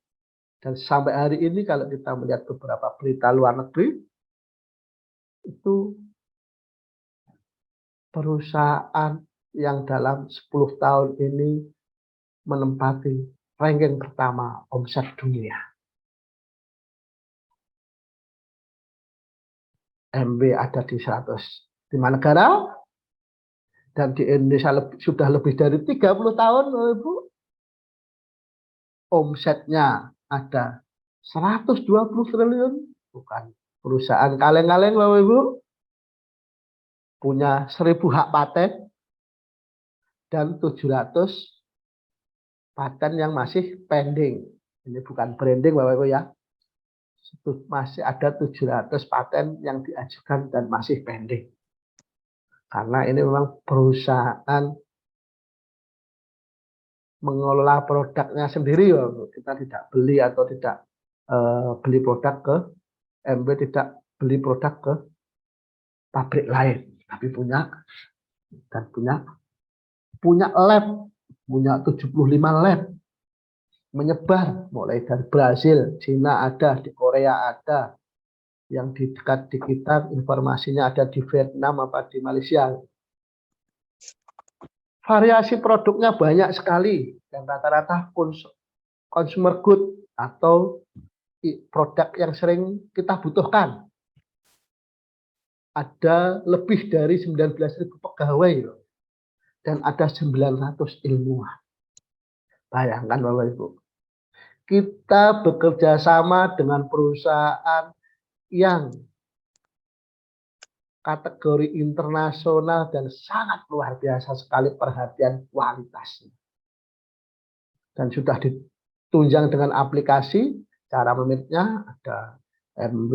Dan sampai hari ini kalau kita melihat beberapa berita luar negeri, itu perusahaan yang dalam 10 tahun ini menempati ranking pertama omset dunia. MB ada di 105 negara, dan di Indonesia sudah lebih dari 30 tahun, Ibu. Omsetnya ada 120 triliun, bukan perusahaan kaleng-kaleng, Bapak Ibu. Punya 1000 hak paten dan 700 paten yang masih pending. Ini bukan branding, Bapak Ibu ya. Masih ada 700 paten yang diajukan dan masih pending. Karena ini memang perusahaan mengelola produknya sendiri, kita tidak beli atau tidak beli produk ke MB, tidak beli produk ke pabrik lain, tapi punya lab, punya 75 lab menyebar mulai dari Brazil, Cina ada, di Korea ada, yang di dekat di kita informasinya ada di Vietnam apa di Malaysia. Variasi produknya banyak sekali dan rata-rata consumer good atau produk yang sering kita butuhkan. Ada lebih dari 19.000 pegawai dan ada 900 ilmuwan. Bayangkan Bapak Ibu, kita bekerja sama dengan perusahaan yang kategori internasional dan sangat luar biasa sekali perhatian kualitasnya. Dan sudah ditunjang dengan aplikasi, cara memiliknya ada MB,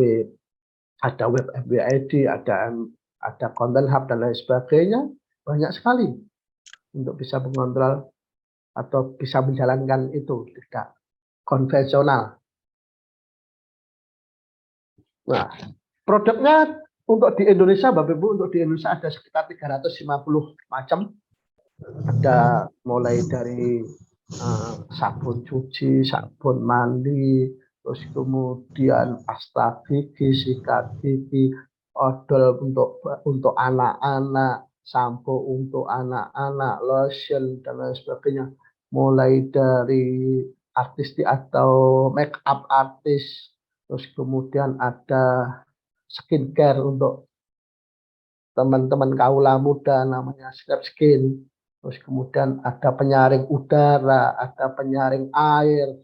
ada web MB ID, ada content hub dan lain sebagainya, banyak sekali untuk bisa mengontrol atau bisa menjalankan itu, tidak konvensional. Nah, produknya untuk di Indonesia, Bapak Ibu, untuk di Indonesia ada sekitar 350 macam. Ada mulai dari sabun cuci, sabun mandi, terus kemudian pasta gigi, sikat gigi, odol untuk anak-anak, sampo untuk anak-anak, lotion dan lain sebagainya. Mulai dari artistik atau make up artis, terus kemudian ada skincare untuk teman-teman kaula muda namanya Snap Skin. Terus kemudian ada penyaring udara, ada penyaring air,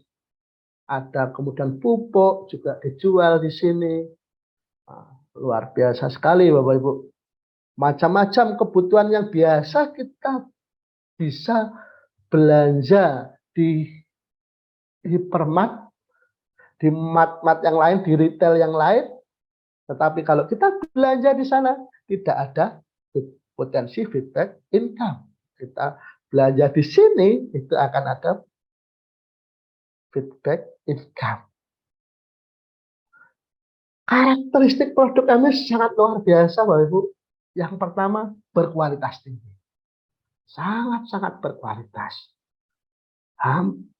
ada kemudian pupuk juga dijual di sini. Nah, luar biasa sekali Bapak Ibu. Macam-macam kebutuhan yang biasa kita bisa belanja di hypermart, di mat-mat yang lain, di retail yang lain. Tetapi kalau kita belanja di sana, tidak ada potensi feedback income. Kita belanja di sini, itu akan ada feedback income. Karakteristik produk kami sangat luar biasa, Bapak Ibu. Yang pertama, berkualitas tinggi. Sangat-sangat berkualitas.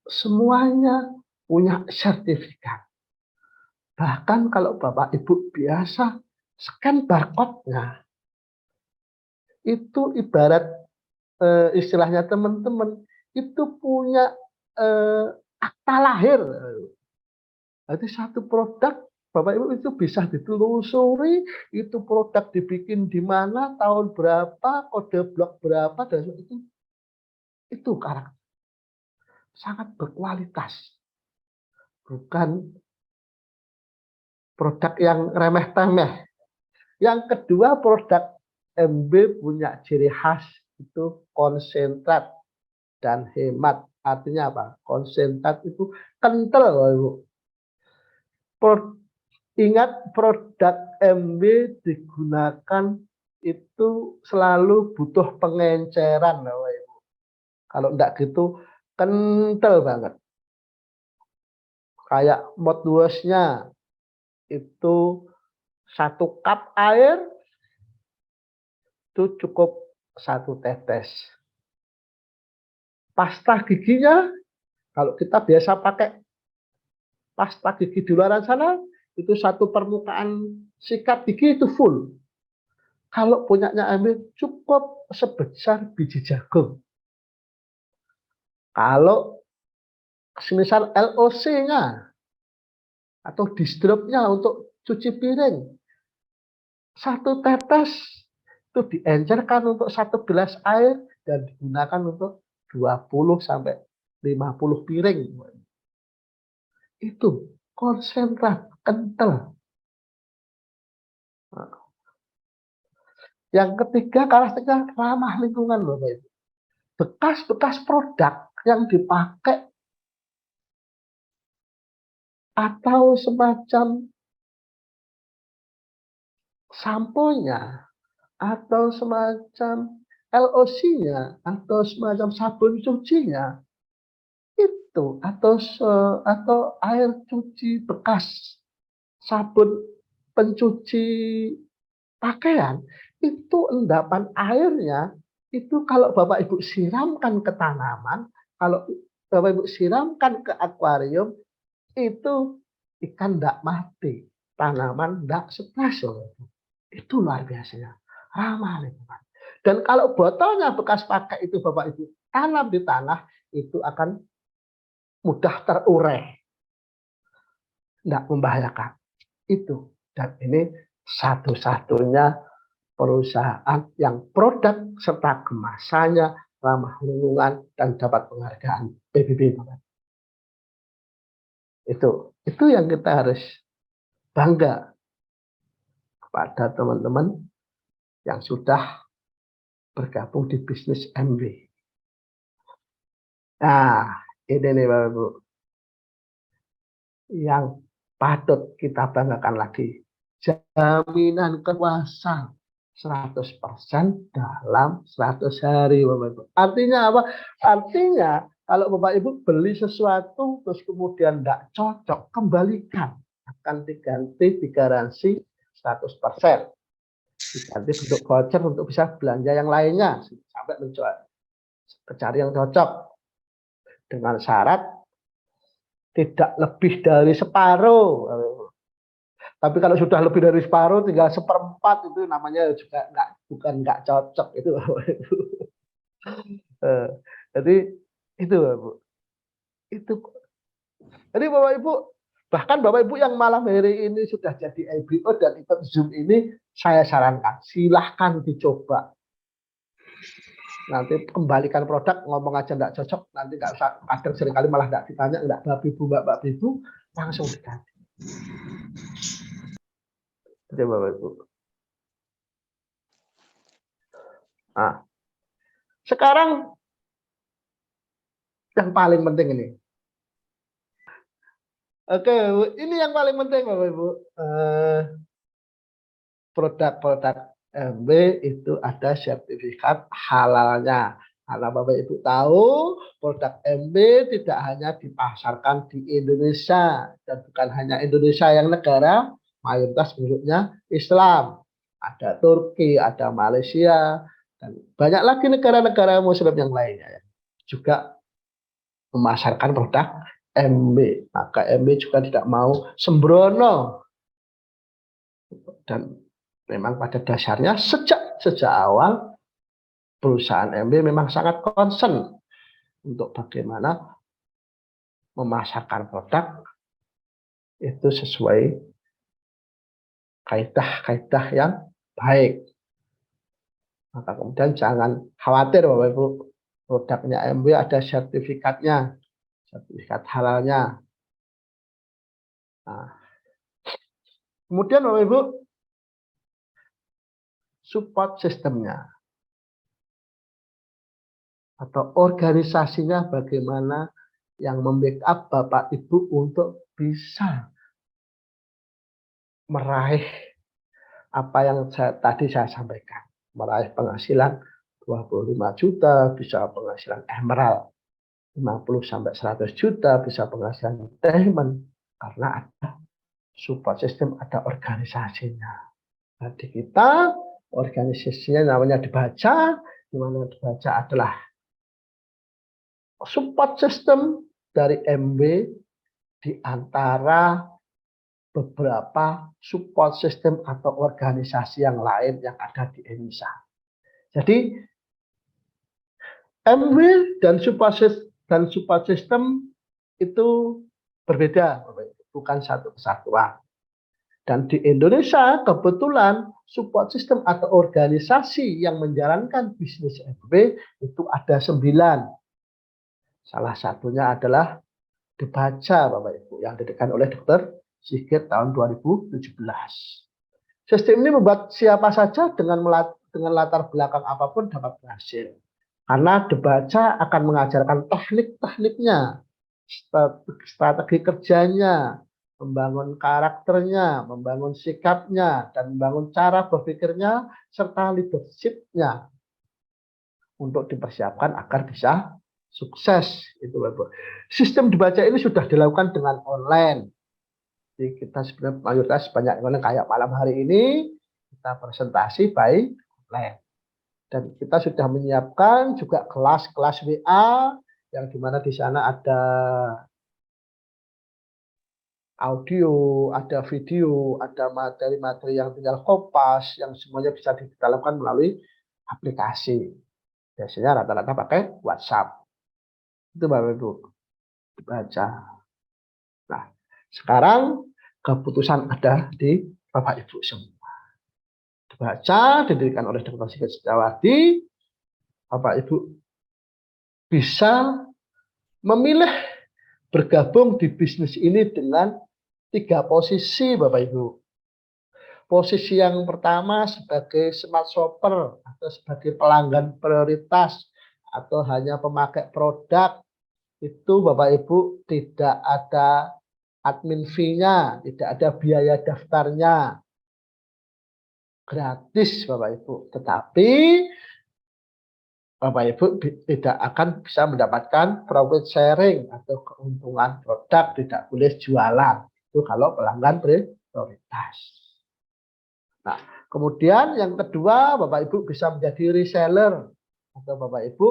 Semuanya punya sertifikat. Bahkan kalau Bapak Ibu biasa scan barcode-nya, itu ibarat istilahnya teman-teman, itu punya akta lahir. Jadi satu produk Bapak Ibu itu bisa ditelusuri, itu produk dibikin di mana, tahun berapa, kode blok berapa, dan itu karakter sangat berkualitas. Bukan produk yang remeh-temeh. Yang kedua, produk MB punya ciri khas itu konsentrat dan hemat. Artinya apa? Konsentrat itu kental, Ibu. Ingat, produk MB digunakan itu selalu butuh pengenceran, Ibu. Kalau enggak gitu kental banget. Kayak mouthwash-nya itu 1 cup air itu cukup 1 tetes. Pasta giginya, kalau kita biasa pakai pasta gigi di luar sana, itu 1 permukaan sikat gigi itu full. Kalau punyanya MB cukup sebesar biji jagung. Kalau semisal LOC-nya atau distrop-nya untuk cuci piring, 1 tetes itu diencerkan untuk 1 gelas air dan digunakan untuk 20 sampai 50 piring. Itu konsentrat kental. Yang ketiga, karakteristik ramah lingkungan, Bapak Ibu. Bekas-bekas produk yang dipakai atau semacam samponya atau semacam LOC-nya atau semacam sabun cucinya itu atau air cuci bekas sabun pencuci pakaian itu endapan airnya itu kalau Bapak Ibu siramkan ke tanaman, kalau Bapak Ibu siramkan ke akuarium itu ikan tidak mati, tanaman tidak stres. Itu luar biasanya, ramah lingkungan. Dan kalau botolnya bekas pakai itu Bapak Ibu tanam di tanah, itu akan mudah terurai, tidak membahayakan. Itu, dan ini satu-satunya perusahaan yang produk serta kemasannya ramah lingkungan dan dapat penghargaan PBB. Itu yang kita harus bangga kepada teman-teman yang sudah bergabung di bisnis MB. Nah, ini nih Bapak Ibu yang patut kita banggakan lagi. Jaminan kekuasaan 100% dalam 100 hari, Bapak Ibu. Artinya apa? Artinya kalau Bapak Ibu beli sesuatu terus kemudian tidak cocok, kembalikan. Akan digaransi 100%. Diganti bentuk voucher untuk bisa belanja yang lainnya sampai mencari yang cocok. Dengan syarat tidak lebih dari separuh. Tapi kalau sudah lebih dari separuh, tinggal 1/4 itu namanya juga bukan nggak cocok itu, Bapak Ibu. Jadi itu, Bu. Itu. Jadi Bapak Ibu, bahkan Bapak Ibu yang malam hari ini sudah jadi IBO dan ikut Zoom ini, saya sarankan silahkan dicoba. Nanti kembalikan produk, ngomong aja nggak cocok, nanti nggak usah, kadang seringkali malah nggak ditanya, nggak Bapak Ibu, Mbak Ibu, langsung diganti. Jadi Bapak Ibu. Nah, sekarang yang paling penting ini. Oke, ini yang paling penting Bapak Ibu. Produk-produk MB itu ada sertifikat halalnya. Karena Bapak Ibu tahu produk MB tidak hanya dipasarkan di Indonesia dan bukan hanya Indonesia yang negara mayoritas penduduknya Islam. Ada Turki, ada Malaysia, dan banyak lagi negara-negara Muslim yang lainnya ya. Juga memasarkan produk MB. Maka MB juga tidak mau sembrono. Dan memang pada dasarnya sejak awal perusahaan MB memang sangat concern untuk bagaimana memasarkan produk itu sesuai kaidah-kaidah yang baik. Maka kemudian jangan khawatir Bapak Ibu, produknya MB ada sertifikatnya, sertifikat halalnya. Nah, kemudian Bapak Ibu, support sistemnya atau organisasinya bagaimana yang membackup Bapak Ibu untuk bisa meraih apa yang tadi saya sampaikan. Meraih penghasilan 25 juta, bisa penghasilan emerald 50 sampai 100 juta, bisa penghasilan diamond. Karena ada support system, ada organisasinya. Jadi kita organisasinya namanya dibaca, di mana dibaca adalah support system dari MB di antara beberapa support system atau organisasi yang lain yang ada di Indonesia. Jadi MB dan support system itu berbeda, bukan satu kesatuan. Dan di Indonesia kebetulan support system atau organisasi yang menjalankan bisnis MB itu ada 9. Salah satunya adalah dibaca Bapak Ibu yang didirikan oleh Dr. Sigit tahun 2017. Sistem ini membuat siapa saja dengan latar belakang apapun dapat berhasil. Karena dibaca akan mengajarkan teknik-tekniknya, strategi kerjanya, membangun karakternya, membangun sikapnya, dan membangun cara berpikirnya, serta leadership-nya untuk dipersiapkan agar bisa sukses. Itu Bapak. Sistem dibaca ini sudah dilakukan dengan online. Jadi kita sebenarnya mayoritas banyak yang kayak malam hari ini kita presentasi by online. Dan kita sudah menyiapkan juga kelas-kelas WA yang dimana di sana ada audio, ada video, ada materi-materi yang tinggal kopas yang semuanya bisa didalamkan melalui aplikasi. Biasanya rata-rata pakai WhatsApp. Itu Bapak Ibu baca. Nah, sekarang keputusan ada di Bapak Ibu semua. Dibaca, didirikan oleh Dr. Sigit Setiawadi, Bapak Ibu bisa memilih bergabung di bisnis ini dengan 3 posisi Bapak Ibu. Posisi yang pertama sebagai smart shopper atau sebagai pelanggan prioritas atau hanya pemakai produk, itu Bapak Ibu tidak ada admin fee-nya, tidak ada biaya daftarnya. Gratis Bapak Ibu. Tetapi Bapak Ibu tidak akan bisa mendapatkan profit sharing atau keuntungan produk, tidak boleh jualan. Itu kalau pelanggan prioritas. Nah, kemudian yang kedua, Bapak Ibu bisa menjadi reseller atau Bapak Ibu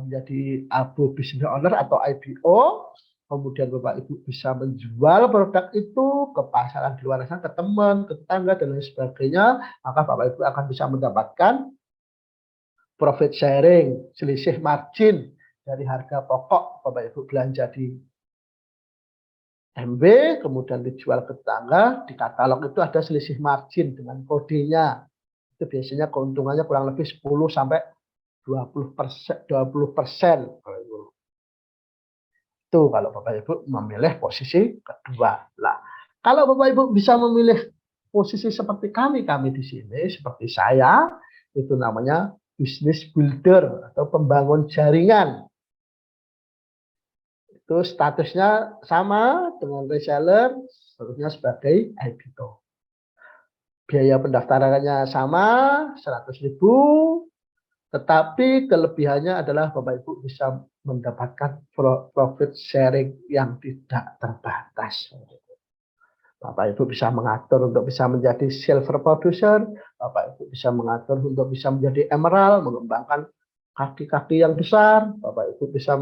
menjadi Abo Business Owner atau IBO. Kemudian Bapak Ibu bisa menjual produk itu ke pasaran di luar sana, ke teman, ke tetangga, dan lain sebagainya. Maka Bapak Ibu akan bisa mendapatkan profit sharing, selisih margin dari harga pokok Bapak Ibu belanja di MB, kemudian dijual ke tetangga, di katalog itu ada selisih margin dengan kodenya. Itu biasanya keuntungannya kurang lebih 10 sampai 20%. Itu kalau Bapak Ibu memilih posisi kedua. Nah, kalau Bapak Ibu bisa memilih posisi seperti kami di sini, seperti saya, itu namanya business builder atau pembangun jaringan. Itu statusnya sama dengan reseller, statusnya sebagai IBO. Biaya pendaftarannya sama, 100.000. Tetapi kelebihannya adalah Bapak Ibu bisa mendapatkan profit sharing yang tidak terbatas. Bapak Ibu bisa mengatur untuk bisa menjadi silver producer, Bapak Ibu bisa mengatur untuk bisa menjadi emerald, mengembangkan kaki-kaki yang besar, Bapak Ibu bisa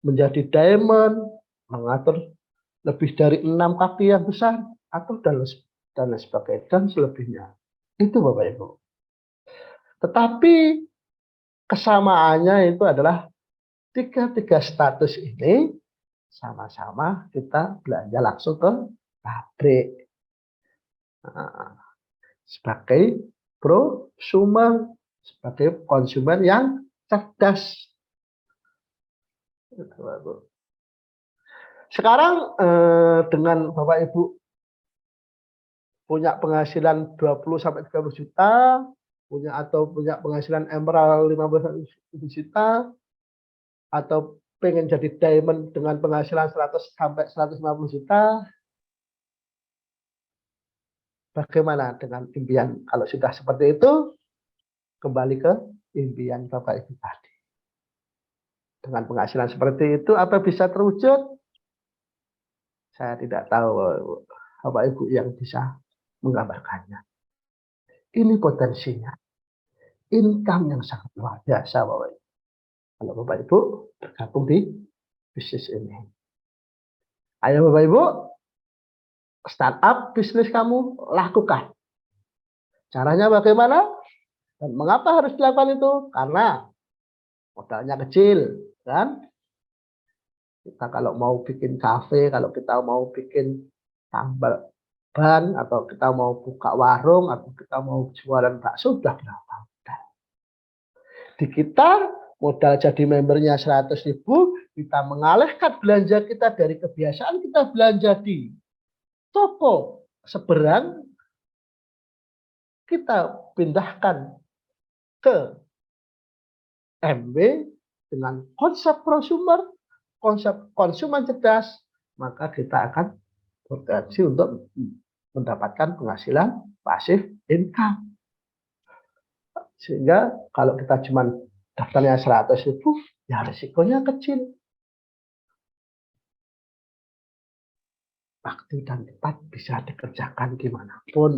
menjadi diamond, mengatur lebih dari 6 kaki yang besar, atau dan lain sebagainya, dan selebihnya. Itu Bapak Ibu. Tetapi kesamaannya itu adalah tiga status ini sama-sama kita belanja langsung ke pabrik. Nah, sebagai prosumer, sebagai konsumen yang cerdas. Sekarang dengan Bapak Ibu punya penghasilan 20 sampai 30 juta, punya penghasilan emerald 15 juta, atau pengen jadi diamond dengan penghasilan 100 sampai 150 juta, bagaimana dengan impian? Kalau sudah seperti itu, kembali ke impian Bapak Ibu tadi. Dengan penghasilan seperti itu, apa bisa terwujud? Saya tidak tahu Bapak Ibu yang bisa menggambarkannya. Ini potensinya. Income yang sangat luar biasa Bapak Ibu. Kalau Bapak Ibu bergabung di bisnis ini. Ayo Bapak Ibu, startup bisnis kamu lakukan. Caranya bagaimana? Dan mengapa harus dilakukan itu? Karena modalnya kecil, kan? Kita kalau mau bikin kafe, kalau kita mau bikin tambal ban, atau kita mau buka warung, atau kita mau jualan bakso, sudah berapa modal? Di kita, modal jadi membernya 100.000, kita mengalihkan belanja kita dari kebiasaan kita belanja di toko seberang, kita pindahkan ke MB dengan konsep prosumer, konsep konsumen cerdas, maka kita akan berpotensi untuk mendapatkan penghasilan pasif income. Sehingga kalau kita cuma daftarnya 100.000, ya risikonya kecil. Waktu dan tepat bisa dikerjakan dimanapun.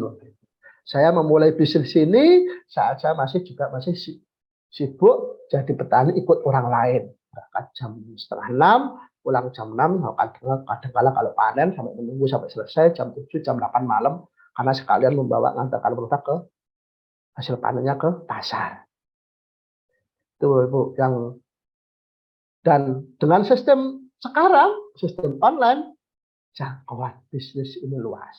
Saya memulai bisnis ini saat saya masih sibuk jadi petani ikut orang lain. Berangkat jam 5:30, pulang jam 6, kadang-kala kalau panen sampai menunggu sampai selesai jam 7, jam 8 malam, karena sekalian membawa ngantarkan produk ke hasil panennya ke pasar. Itu Bu, yang dan dengan sistem sekarang, sistem online, jangkauan bisnis ini luas.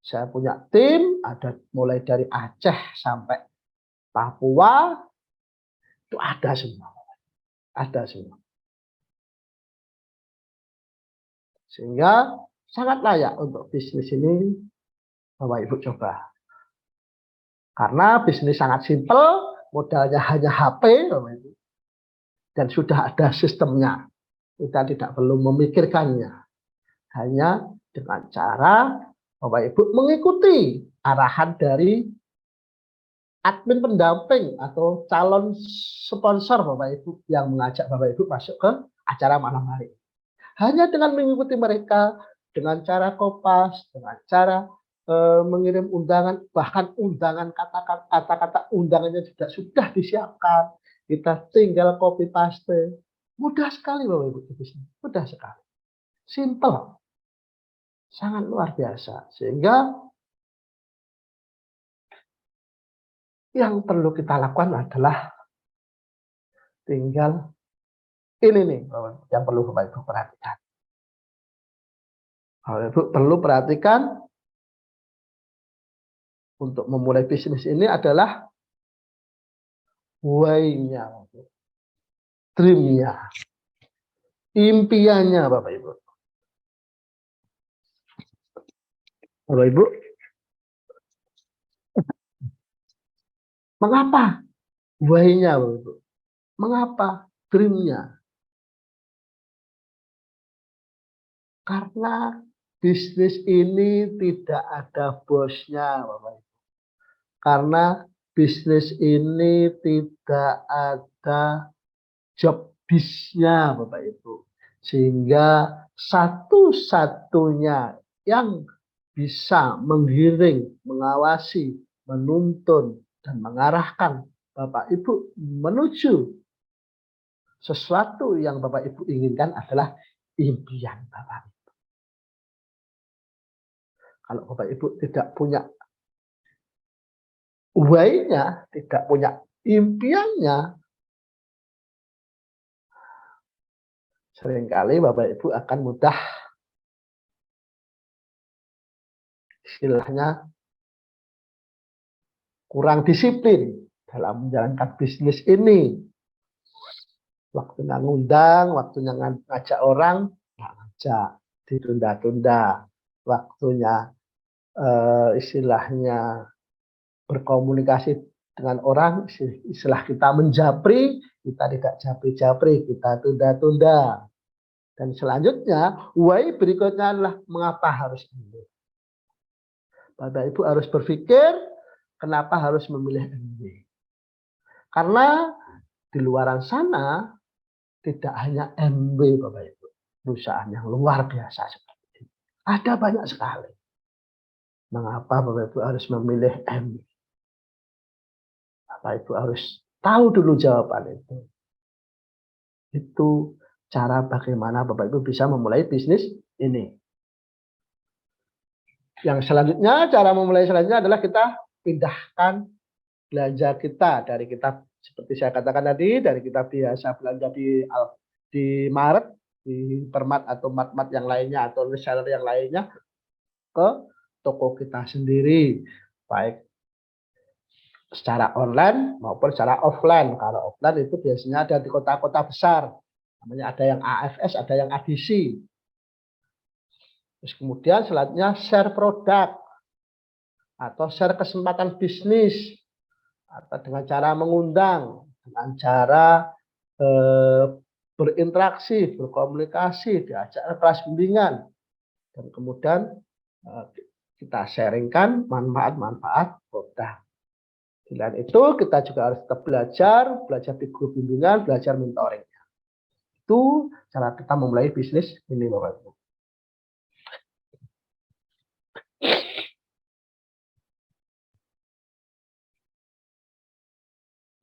Saya punya tim, ada mulai dari Aceh sampai Papua, itu ada semua. Ada semua. Sehingga sangat layak untuk bisnis ini Bapak Ibu coba. Karena bisnis sangat simpel, modalnya hanya HP, Bapak Ibu. Dan sudah ada sistemnya. Kita tidak perlu memikirkannya. Hanya dengan cara Bapak Ibu mengikuti arahan dari admin pendamping atau calon sponsor Bapak Ibu yang mengajak Bapak Ibu masuk ke acara malam hari. Hanya dengan mengikuti mereka, dengan cara kopas, dengan cara mengirim undangan, bahkan undangan kata-kata undangannya juga sudah disiapkan. Kita tinggal copy paste. Mudah sekali Bapak Ibu di bisnis. Mudah sekali. Simple. Sangat luar biasa. Sehingga yang perlu kita lakukan adalah tinggal ini nih yang perlu Bapak Ibu perhatikan. Bapak Ibu perlu perhatikan untuk memulai bisnis ini adalah why-nya, dream-nya, impiannya Bapak Ibu. Bapak Ibu, mengapa why-nya Bapak Ibu? Mengapa dream-nya? Karena bisnis ini tidak ada bosnya Bapak Ibu. Karena bisnis ini tidak ada job bisnya Bapak Ibu. Sehingga satu-satunya yang bisa menggiring, mengawasi, menuntun, dan mengarahkan Bapak Ibu menuju sesuatu yang Bapak Ibu inginkan adalah impian Bapak Ibu. Kalau Bapak Ibu tidak punya why-nya, tidak punya impiannya, seringkali Bapak Ibu akan mudah istilahnya kurang disiplin dalam menjalankan bisnis ini. Waktunya ngundang, waktunya ngajak orang, nggak ngajak, ditunda-tunda. Waktunya istilahnya berkomunikasi dengan orang, istilah kita menjapri, kita tidak japri-japri, kita tunda-tunda. Dan selanjutnya, why berikutnya adalah mengapa harus ini. Bapak Ibu harus berpikir, kenapa harus memilih MB. Karena di luar sana, tidak hanya MB Bapak Ibu. Perusahaan yang luar biasa seperti ini. Ada banyak sekali. Mengapa Bapak Ibu harus memilih MB? Bapak Ibu harus tahu dulu jawaban itu. Itu cara bagaimana Bapak Ibu bisa memulai bisnis ini. Yang selanjutnya, cara memulai selanjutnya adalah kita pindahkan belanja kita dari kita, seperti saya katakan tadi, dari kita biasa belanja di Maret, di Permat atau mat-mat yang lainnya atau reseller yang lainnya ke toko kita sendiri, baik secara online maupun secara offline. Kalau offline itu biasanya ada di kota-kota besar, namanya ada yang AFS, ada yang ADC. Terus kemudian selanjutnya share produk atau share kesempatan bisnis atau dengan cara mengundang, dengan cara berinteraksi, berkomunikasi, diajak kelas bimbingan, dan kemudian kita sharingkan manfaat-manfaat produk. Selain itu kita juga harus tetap belajar di grup bimbingan, belajar mentoring. Itu cara kita memulai bisnis ini Bapak Ibu.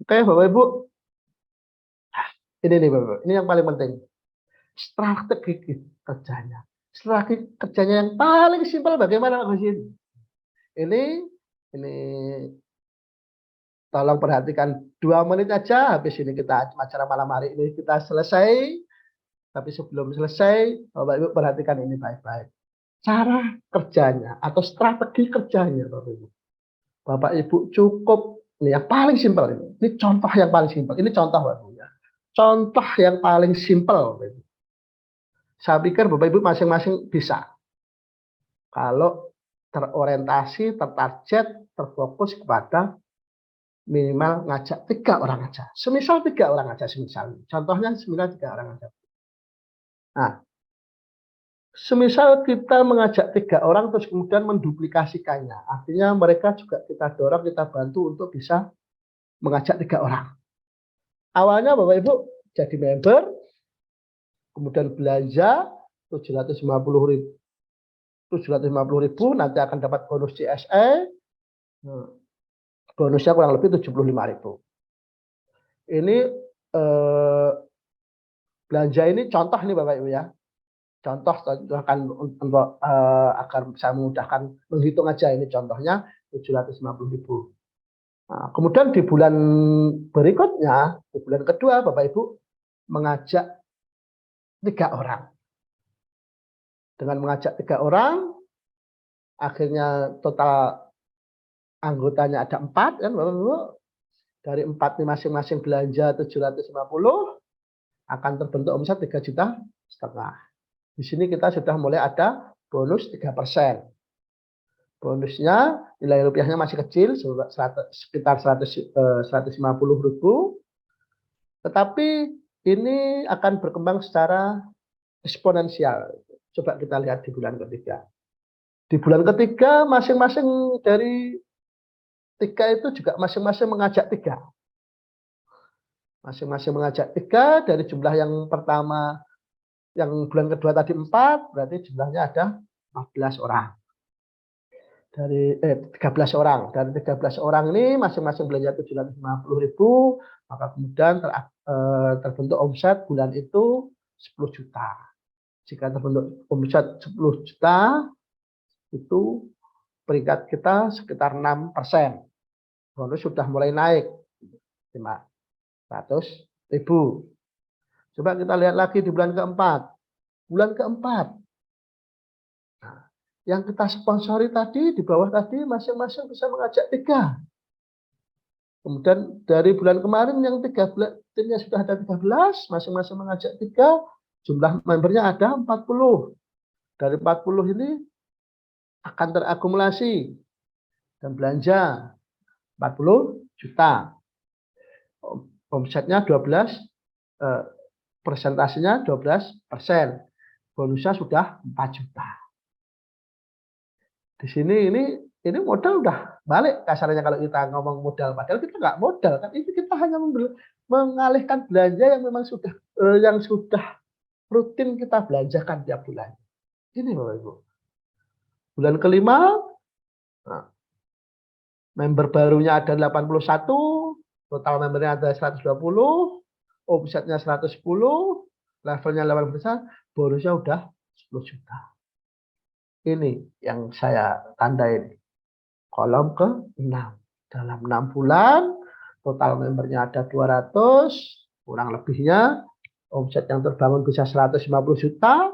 Oke Bapak Ibu, ini nih Bapak Ibu, ini yang paling penting. Strategi kerjanya. Strategi kerjanya yang paling simpel bagaimana Mas Yin? Ini tolong perhatikan 2 menit aja, habis ini kita acara malam hari ini kita selesai. Tapi sebelum selesai, Bapak Ibu perhatikan ini baik-baik. Cara kerjanya atau strategi kerjanya Bapak Ibu. Bapak Ibu cukup, ini yang paling simpel ini. Ini contoh yang paling simpel. Ini contoh Bapak Ibu ya. Contoh yang paling simpel Bapak Ibu. Saya pikir Bapak Ibu masing-masing bisa. Kalau terorientasi, tertarget, terfokus kepada minimal ngajak 3 orang aja. Semisal 3 orang aja, semisal. Contohnya semisal 3 orang aja. Nah, semisal kita mengajak 3 orang terus kemudian menduplikasikannya. Artinya mereka juga kita dorong, kita bantu untuk bisa mengajak 3 orang. Awalnya Bapak Ibu jadi member, kemudian belanja 750.000, nanti akan dapat bonus CSE. Bonusnya kurang lebih 75.000. Ini belanja ini contoh nih Bapak Ibu ya. Contoh akan untuk agar saya memudahkan menghitung aja, ini contohnya 750.000. Nah, kemudian di bulan berikutnya, di bulan kedua Bapak Ibu mengajak 3 orang. Dengan mengajak 3 orang, akhirnya total anggotanya ada 4 kan Bapak Ibu. Dari 4 masing-masing belanja 750 akan terbentuk omset 3,5 juta. Di sini kita sudah mulai ada bonus 3%. Bonusnya nilai rupiahnya masih kecil, sekitar 150.000. Tetapi ini akan berkembang secara eksponensial. Coba kita lihat di bulan ketiga. Di bulan ketiga masing-masing dari tiga itu juga masing-masing mengajak tiga. Masing-masing mengajak tiga dari jumlah yang pertama, yang bulan kedua tadi 4, berarti jumlahnya ada 14 orang. Dari 13 orang. Dari 13 orang ini masing-masing belanja 750.000, maka kemudian terbentuk omset bulan itu 10 juta. Jika terbentuk omset 10 juta, itu peringkat kita sekitar 6%. Bonus sudah mulai naik 500.000. Coba kita lihat lagi di bulan keempat. Bulan keempat, nah, yang kita sponsori tadi di bawah tadi masing-masing bisa mengajak 3. Kemudian dari bulan kemarin yang 13, timnya sudah ada 13, masing-masing mengajak 3, jumlah membernya ada 40. Dari 40 ini akan terakumulasi dan belanja 40 juta. Omsetnya 12, presentasinya 12%. Bonusnya sudah 4 juta. Di sini ini modal udah balik kasarnya kalau kita ngomong modal, padahal kita nggak modal kan, itu kita hanya mengalihkan belanja yang memang sudah rutin kita belanjakan tiap bulan. Ini Bapak Ibu. Bulan kelima, nah, member barunya ada 81, total membernya ada 120, omsetnya 110, levelnya 8%, bonusnya udah 10 juta. Ini yang saya tandai kolom ke-6. Dalam 6 bulan, total membernya ada 200, kurang lebihnya omset yang terbangun bisa 150 juta,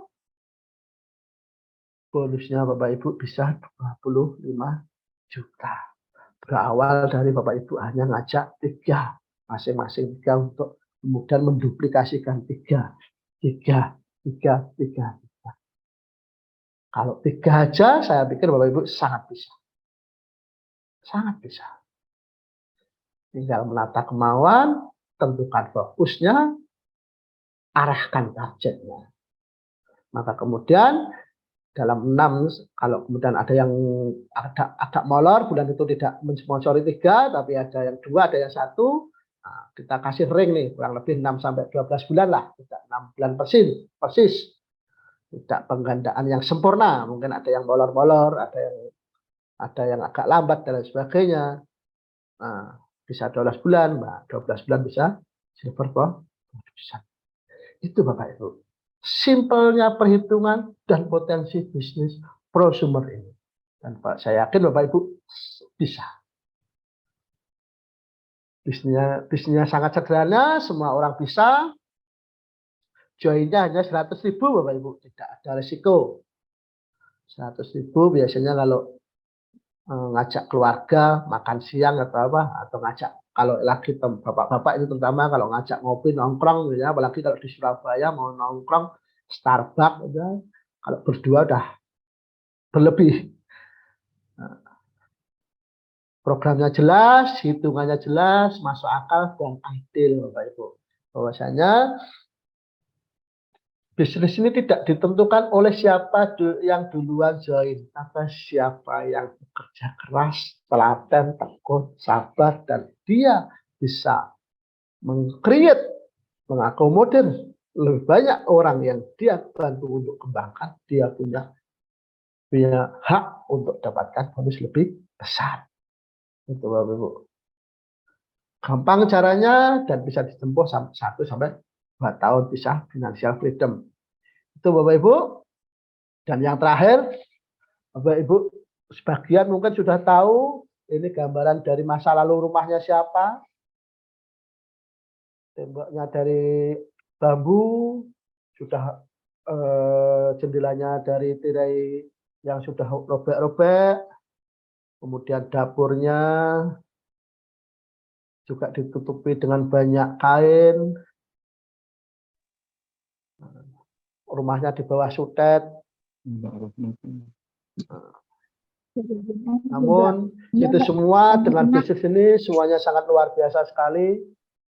bonusnya Bapak Ibu bisa 25 juta. Berawal dari Bapak Ibu hanya ngajak 3, masing-masing 3 untuk kemudian menduplikasikan 3. Kalau 3 aja, saya pikir Bapak Ibu sangat bisa. Sangat bisa. Tinggal menata kemauan, tentukan fokusnya, arahkan targetnya. Maka kemudian dalam 6, kalau kemudian ada yang agak molor, bulan itu tidak mensponsori 3, tapi ada yang 2, ada yang 1, nah, kita kasih ring nih, kurang lebih 6-12 bulan lah, tidak 6 bulan persis. Tidak penggandaan yang sempurna, mungkin ada yang molor-molor, ada yang agak lambat dan lain sebagainya. Nah, bisa 12 bulan, nah, 12 bulan bisa silver production. Itu Bapak Ibu. Simpelnya perhitungan dan potensi bisnis prosumer ini. Dan saya yakin Bapak Ibu bisa. Bisnisnya sangat sederhana, semua orang bisa. Joinnya hanya 100.000 Bapak Ibu, tidak ada risiko. 100.000 biasanya kalau ngajak keluarga makan siang atau apa, atau ngajak kalau lagi bapak-bapak itu terutama kalau ngajak ngopi nongkrong ya, apalagi kalau di Surabaya mau nongkrong Starbucks ya, kalau berdua udah berlebih. Nah, programnya jelas, hitungannya jelas, masuk akal dan adil Bapak Ibu. Bahwasanya bisnis ini tidak ditentukan oleh siapa yang duluan join, tapi siapa yang bekerja keras, telaten, tekun, sabar, dan dia bisa meng-create, mengakomodir lebih banyak orang yang dia bantu untuk kembangkan, dia punya hak untuk dapatkan bonus lebih besar. Itu Bapak Ibu. Gampang caranya dan bisa ditempuh 1-2 tahun bisa financial freedom. Itu Bapak Ibu. Dan yang terakhir, Bapak Ibu sebagian mungkin sudah tahu, ini gambaran dari masa lalu rumahnya siapa. Temboknya dari bambu, sudah jendelanya dari tirai yang sudah robek-robek, kemudian dapurnya juga ditutupi dengan banyak kain, rumahnya di bawah sutet. Namun itu semua dengan bisnis ini semuanya sangat luar biasa sekali.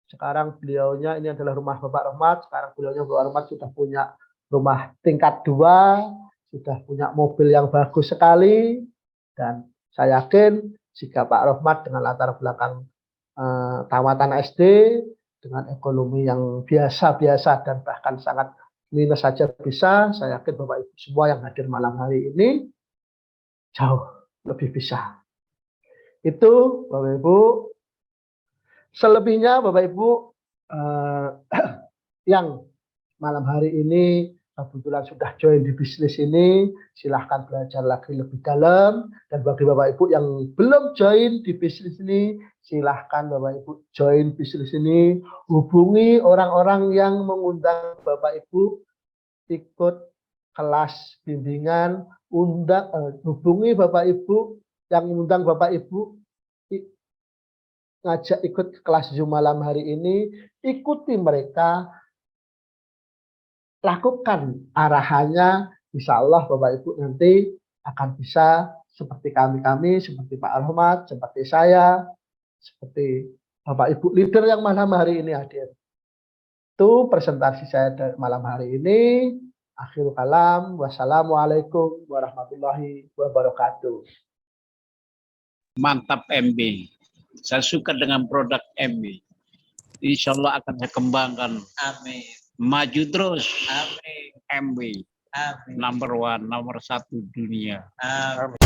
Sekarang beliaunya ini adalah rumah Bapak Rahmat. Sekarang beliaunya Bapak Rahmat sudah punya rumah tingkat 2, sudah punya mobil yang bagus sekali, dan saya yakin jika Pak Rohmat dengan latar belakang tamatan SD dengan ekonomi yang biasa-biasa dan bahkan sangat minus saja bisa, saya yakin Bapak Ibu semua yang hadir malam hari ini jauh lebih bisa. Itu Bapak Ibu. Selebihnya Bapak Ibu yang malam hari ini kebetulan sudah join di bisnis ini, silahkan belajar lagi lebih dalam. Dan bagi Bapak Ibu yang belum join di bisnis ini, silahkan Bapak Ibu join bisnis ini. Hubungi orang-orang yang mengundang Bapak Ibu ikut kelas bimbingan, hubungi Bapak Ibu yang mengundang Bapak Ibu ngajak ikut kelas Zoom malam hari ini, ikuti mereka, lakukan arahannya, insya Allah Bapak Ibu nanti akan bisa seperti kami, seperti Pak Rohmat, seperti saya, seperti Bapak Ibu leader yang malam hari ini hadir. Itu presentasi saya dari malam hari ini. Akhirul kalam, wassalamualaikum warahmatullahi wabarakatuh. Mantap MB. Saya suka dengan produk MB. Insya Allah akan saya kembangkan. Amin. Maju terus. Amin. MB. Amin. Number 1, nomor 1 dunia. Amin.